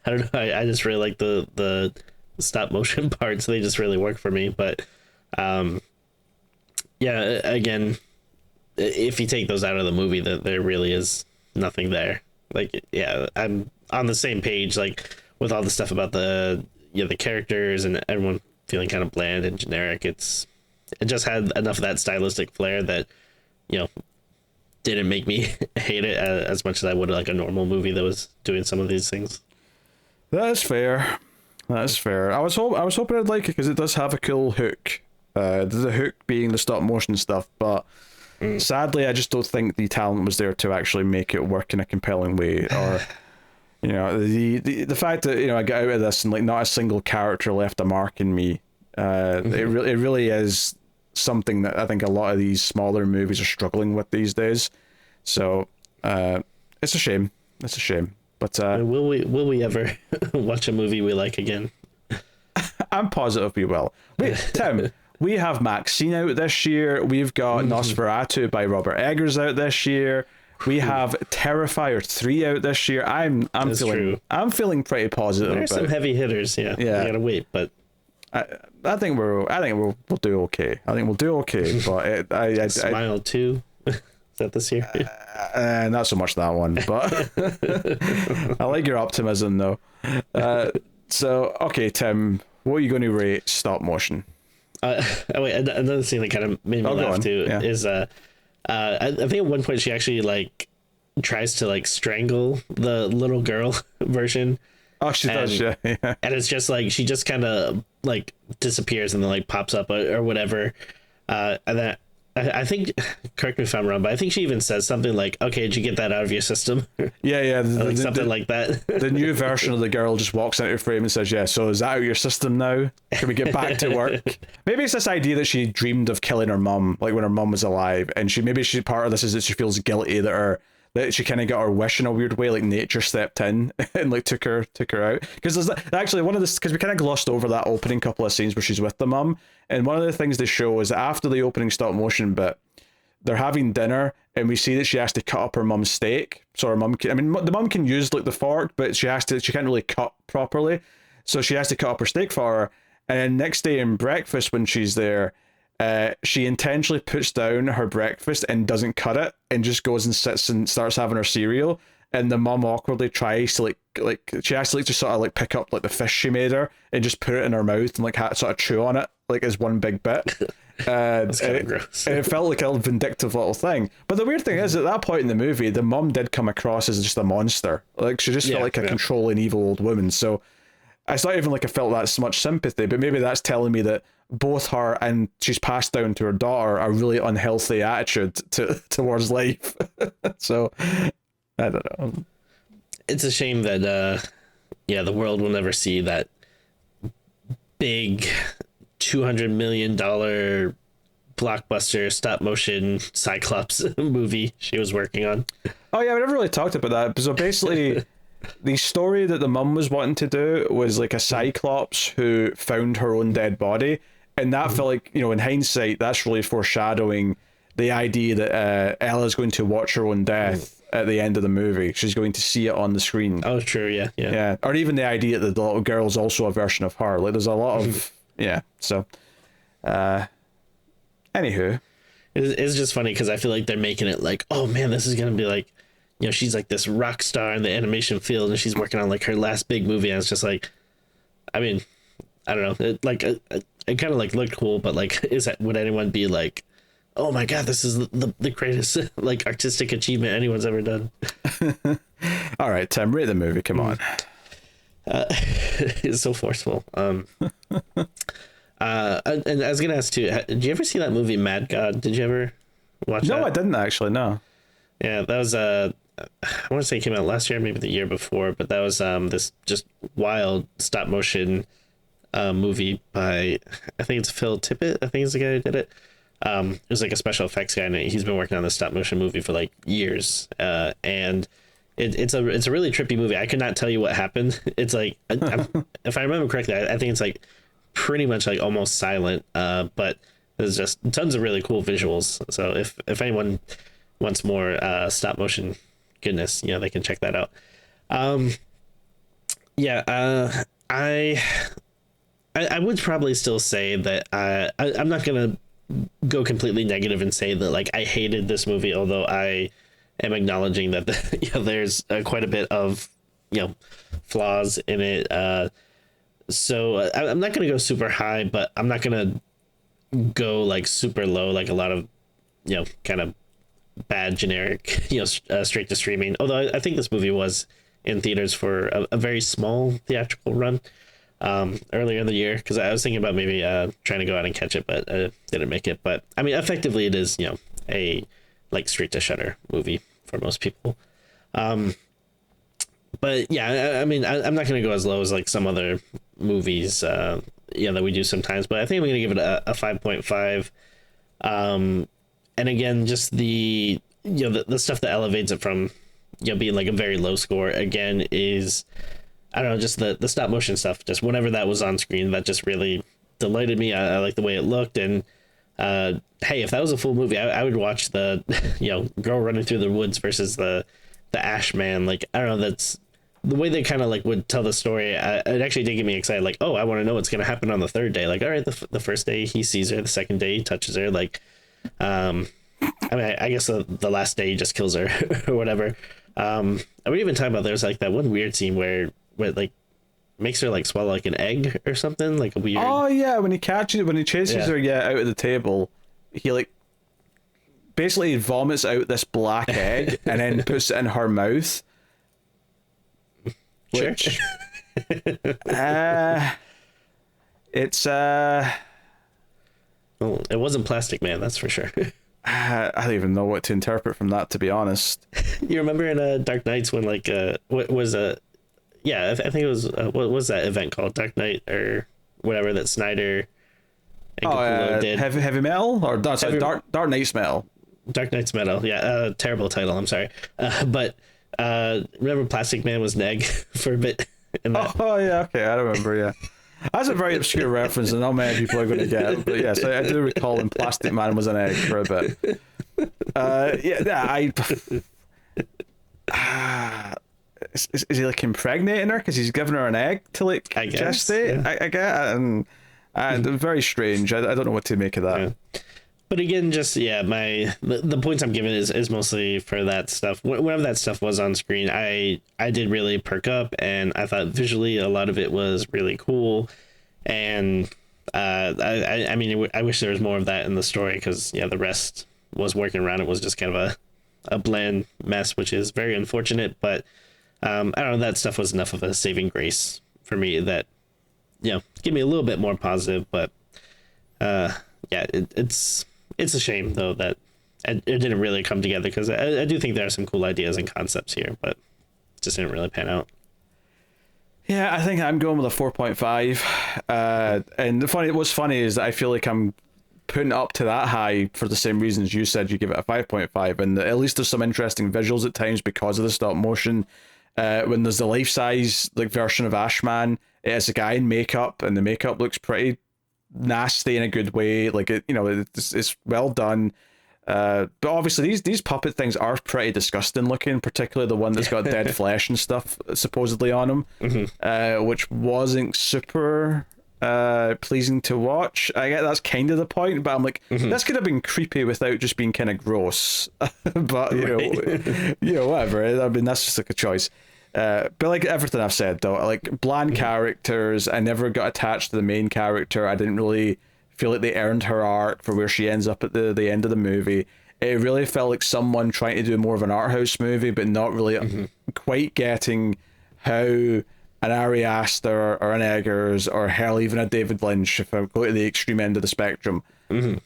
[SPEAKER 2] don't know. I just really like the stop motion parts. They just really work for me. But yeah, again, if you take those out of the movie, that there really is nothing there. Like, yeah, I'm on the same page, like with all the stuff about the characters and everyone feeling kind of bland and generic. It just had enough of that stylistic flair that, didn't make me hate it as much as I would like a normal movie that was doing some of these things.
[SPEAKER 1] That is fair. I was hoping I'd like it because it does have a cool hook. The hook being the stop motion stuff, but sadly, I just don't think the talent was there to actually make it work in a compelling way. Or, the fact that I got out of this and like not a single character left a mark in me. It really is something that I think a lot of these smaller movies are struggling with these days. So it's a shame. But
[SPEAKER 2] will we ever watch a movie we like again?
[SPEAKER 1] I'm positive we will. Wait, Tim, we have Maxine out this year. We've got Nosferatu by Robert Eggers out this year. We have Terrifier 3 out this year. I'm feeling pretty positive.
[SPEAKER 2] There's some heavy hitters, yeah. You gotta wait, but
[SPEAKER 1] I think we'll do okay. But I
[SPEAKER 2] Smile 2. Is that this year?
[SPEAKER 1] Not so much that one, but I like your optimism though. So okay, Tim, what are you going to rate stop motion?
[SPEAKER 2] Wait, another thing that kind of made me laugh too is I think at one point she actually like tries to like strangle the little girl version.
[SPEAKER 1] Oh, she does, yeah.
[SPEAKER 2] And it's just like she just kind of like disappears and then like pops up or whatever. And then I think, correct me if I'm wrong, but I think she even says something like, "Okay, did you get that out of your system?"
[SPEAKER 1] Yeah, yeah.
[SPEAKER 2] Or like something like that.
[SPEAKER 1] The new version of the girl just walks into frame and says, "Yeah, so is that out of your system now? Can we get back to work?" Maybe it's this idea that she dreamed of killing her mum, like when her mum was alive, and she part of this is that she feels guilty that she kind of got her wish in a weird way, like nature stepped in and like took her out. Because there's actually one of this, because we kind of glossed over that opening couple of scenes where she's with the mum, and one of the things they show is that after the opening stop motion bit, they're having dinner, and we see that she has to cut up her mum's steak. So her mum can, I mean, the mum can use like the fork, but she can't really cut properly. So she has to cut up her steak for her. And then next day in breakfast, when she's there, she intentionally puts down her breakfast and doesn't cut it, and just goes and sits and starts having her cereal. And the mum awkwardly tries to like she has to like just sort of like pick up like the fish she made her and just put it in her mouth and like sort of chew on it like as one big bit.
[SPEAKER 2] That's kind of gross.
[SPEAKER 1] And it felt like a vindictive little thing. But the weird thing is, at that point in the movie, the mum did come across as just a monster. Like she just felt like a controlling evil old woman. So it's not even like I felt that much sympathy, but maybe that's telling me that both her and she's passed down to her daughter a really unhealthy attitude towards life. So I don't know.
[SPEAKER 2] It's a shame that the world will never see that big $200 million blockbuster stop motion Cyclops movie she was working on.
[SPEAKER 1] Oh yeah, we never really talked about that. So basically, the story that the mum was wanting to do was like a Cyclops who found her own dead body, and that felt like, you know, in hindsight, that's really foreshadowing the idea that Ella's going to watch her own death at the end of the movie. She's going to see it on the screen.
[SPEAKER 2] Oh, true, yeah.
[SPEAKER 1] Or even the idea that the little girl's also a version of her. Like, there's a lot of So, anywho,
[SPEAKER 2] it's just funny because I feel like they're making it like, oh man, this is gonna be like, you know, she's like this rock star in the animation field, and she's working on like her last big movie, and it's just like, I mean, I don't know, it kind of like looked cool, but like, would anyone be like, oh my god, this is the greatest like artistic achievement anyone's ever done?
[SPEAKER 1] All right, Tim, rate the movie. Come on.
[SPEAKER 2] It's so forceful. And I was gonna ask too, did you ever see that movie Mad God? Did you ever watch that?
[SPEAKER 1] No, I didn't actually. No.
[SPEAKER 2] Yeah, that was I want to say it came out last year, maybe the year before, but that was this just wild stop motion movie by, I think it's Phil Tippett. I think is the guy who did it. It was like a special effects guy, and he's been working on this stop motion movie for like years. And it's a really trippy movie. I could not tell you what happened. It's like, if I remember correctly, I think it's like pretty much like almost silent. But there's just tons of really cool visuals. So if anyone wants more stop motion goodness, you know, they can check that out. I would probably still say that I'm not gonna go completely negative and say that like I hated this movie, although I am acknowledging that there's quite a bit of, you know, flaws in it. So I'm not gonna go super high, but I'm not gonna go like super low, like a lot of, you know, kind of bad generic, you know, straight to streaming. Although I think this movie was in theaters for a very small theatrical run earlier in the year, because I was thinking about maybe trying to go out and catch it, but didn't make it. But I mean, effectively it is, you know, a like straight to Shudder movie for most people. But yeah, I mean, I'm not going to go as low as like some other movies that we do sometimes, but I think I'm going to give it a 5.5. And again, just the stuff that elevates it from, you know, being like a very low score again is, I don't know, just the stop motion stuff. Just whenever that was on screen, that just really delighted me. I like the way it looked, and hey, if that was a full movie, I would watch the you know, girl running through the woods versus the Ash Man. Like, I don't know, that's the way they kind of like would tell the story. It actually did get me excited. Like, oh, I want to know what's gonna happen on the third day. Like, all right, the first day he sees her, the second day he touches her. Like, I mean, I guess the last day he just kills her or whatever. And we even talking about, there's like that one weird scene where like makes her like swallow like an egg or something, like a weird.
[SPEAKER 1] Oh yeah, when he chases her out of the table, he like basically vomits out this black egg and then puts it in her mouth.
[SPEAKER 2] Sure.
[SPEAKER 1] Which it's
[SPEAKER 2] well, it wasn't Plastic Man, that's for sure.
[SPEAKER 1] I don't even know what to interpret from that, to be honest.
[SPEAKER 2] You remember in Dark Knights when like what was yeah, I think it was what was that event called, Dark Knight or whatever, that Snyder and Capullo did.
[SPEAKER 1] Heavy metal, or no, sorry, Dark Knight's metal.
[SPEAKER 2] Dark Knight's Metal, yeah, terrible title. I'm sorry, but remember Plastic Man was Neg for a bit. In that.
[SPEAKER 1] Oh yeah, okay, I remember. Yeah, that's a very obscure reference, and not many people are going to get it. But yes, I do recall when Plastic Man was an egg for a bit. Is he like impregnating her because he's giving her an egg to like gestate? Yeah. I get, and very strange. I don't know what to make of that.
[SPEAKER 2] Yeah. But again, just the points I'm giving is mostly for that stuff. Whenever that stuff was on screen, I did really perk up, and I thought visually a lot of it was really cool. And I mean, I wish there was more of that in the story, because the rest was working around. It was just kind of a bland mess, which is very unfortunate. But I don't know, that stuff was enough of a saving grace for me that give me a little bit more positive. But it's a shame though that it didn't really come together, because I do think there are some cool ideas and concepts here, but it just didn't really pan out.
[SPEAKER 1] Yeah, I think I'm going with a 4.5. And what's funny is that I feel like I'm putting it up to that high for the same reasons you said you give it a 5.5, and at least there's some interesting visuals at times because of the stop motion. When there's the life-size like version of Ashman, it's a guy in makeup, and the makeup looks pretty nasty in a good way. Like it's well done. But obviously these puppet things are pretty disgusting looking, particularly the one that's got dead flesh and stuff supposedly on them, which wasn't super pleasing to watch. I get that's kind of the point, but I'm like, this could have been creepy without just being kind of gross. But whatever. I mean, that's just like a choice. But like everything I've said though, like bland characters, I never got attached to the main character. I didn't really feel like they earned her arc for where she ends up at the end of the movie. It really felt like someone trying to do more of an art house movie, but not really quite getting how an Ari Aster or an Eggers, or hell, even a David Lynch, if I go to the extreme end of the spectrum.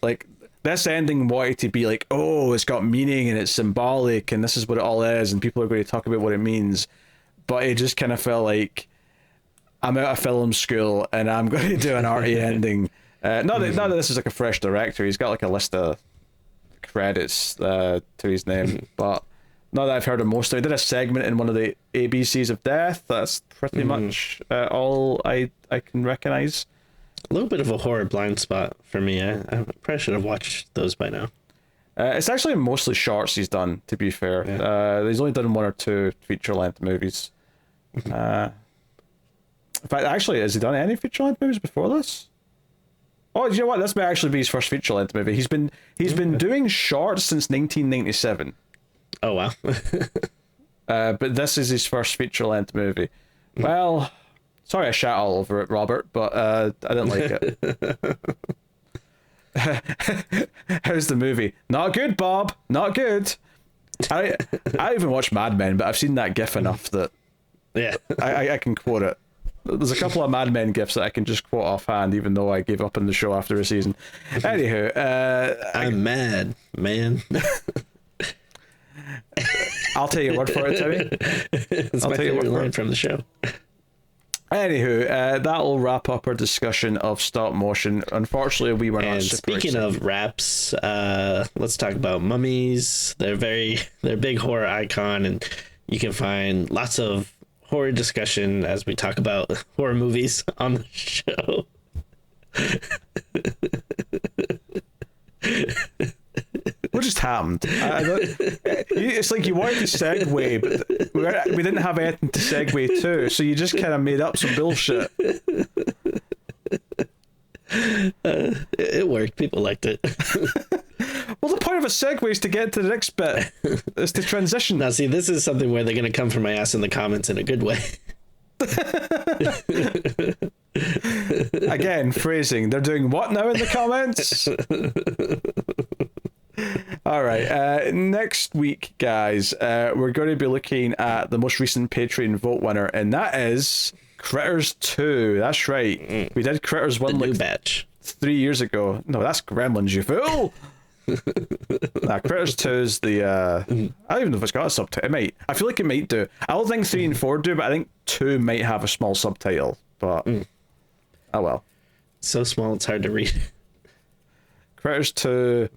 [SPEAKER 1] Like this ending wanted to be like, oh, it's got meaning and it's symbolic and this is what it all is, and people are going to talk about what it means. But it just kind of felt like I'm out of film school and I'm going to do an arty ending. Not that this is like a fresh director. He's got like a list of credits to his name, but not that I've heard of most. I did a segment in one of the ABCs of Death. That's pretty much all I can recognize.
[SPEAKER 2] A little bit of a horror blind spot for me. I probably should have watched those by now.
[SPEAKER 1] It's actually mostly shorts he's done, to be fair. Yeah. He's only done 1 or 2 feature-length movies. In fact, actually, has he done any feature-length movies before this? Oh, you know what? This may actually be his first feature-length movie. He's been doing shorts since 1997.
[SPEAKER 2] Oh, wow.
[SPEAKER 1] But this is his first feature-length movie. Well, sorry I shat all over it, Robert, but I didn't like it. How's the movie? Not good, Bob. Not good. I even watched Mad Men, but I've seen that GIF enough that I can quote it. There's a couple of Mad Men GIFs that I can just quote offhand, even though I gave up on the show after a season. Anywho,
[SPEAKER 2] I'm mad, man.
[SPEAKER 1] I'll take your word for it, Timmy.
[SPEAKER 2] It's my favorite line from the show.
[SPEAKER 1] Anywho, that'll wrap up our discussion of stop motion. Unfortunately, we were not super
[SPEAKER 2] speaking
[SPEAKER 1] excited.
[SPEAKER 2] of wraps, let's talk about mummies. They're a big horror icon, and you can find lots of horror discussion as we talk about horror movies on the show.
[SPEAKER 1] What just happened? It's like you wanted to segue, but we didn't have anything to segue to, so you just kind of made up some bullshit.
[SPEAKER 2] It worked. People liked it.
[SPEAKER 1] Well, the point of a segue is to get to the next bit. It's to transition.
[SPEAKER 2] Now, see, this is something where they're going to come for my ass in the comments in a good way.
[SPEAKER 1] Again, phrasing. They're doing what now in the comments? All right. Next week, guys, we're going to be looking at the most recent Patreon vote winner, and that is Critters 2. That's right. We did Critters 1
[SPEAKER 2] like batch
[SPEAKER 1] 3 years ago. No, that's Gremlins, you fool. Nah, Critters 2 is the I don't even know if it's got a subtitle. It might. I feel like it might do. I don't think 3 and 4 do, but I think 2 might have a small subtitle. But oh well.
[SPEAKER 2] So small it's hard to read.
[SPEAKER 1] Critters 2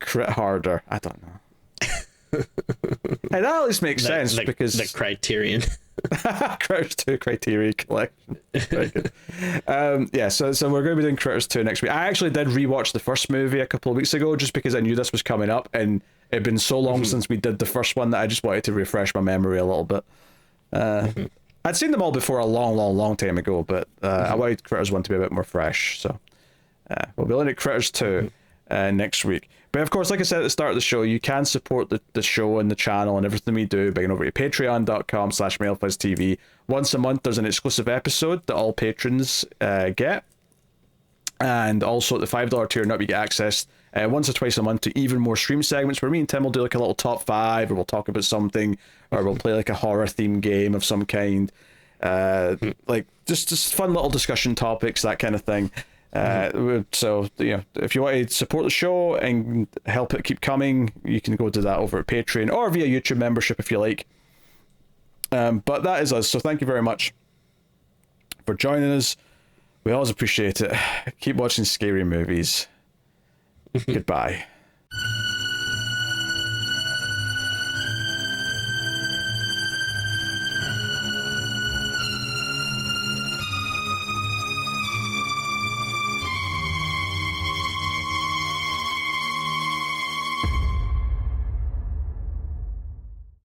[SPEAKER 1] Crit Harder. I don't know. Hey, that at least makes sense because
[SPEAKER 2] the Criterion.
[SPEAKER 1] Critters 2 Criterion Collection. Very good. Yeah, so we're going to be doing Critters 2 next week. I actually did rewatch the first movie a couple of weeks ago just because I knew this was coming up, and it'd been so long since we did the first one that I just wanted to refresh my memory a little bit. I'd seen them all before a long time ago, but I wanted Critters 1 to be a bit more fresh. So we'll be looking at Critters 2 next week. But of course, like I said at the start of the show, you can support the show and the channel and everything we do by going over to patreon.com/MailFuzzTV. Once a month, there's an exclusive episode that all patrons get. And also at the $5 tier, we get access once or twice a month to even more stream segments where me and Tim will do like a little top 5, or we'll talk about something, or we'll play like a horror themed game of some kind. Like just fun little discussion topics, that kind of thing. So if you want to support the show and help it keep coming, you can go do that over at Patreon or via YouTube membership if you like. But that is us, so thank you very much for joining us. We always appreciate it. Keep watching scary movies. Goodbye.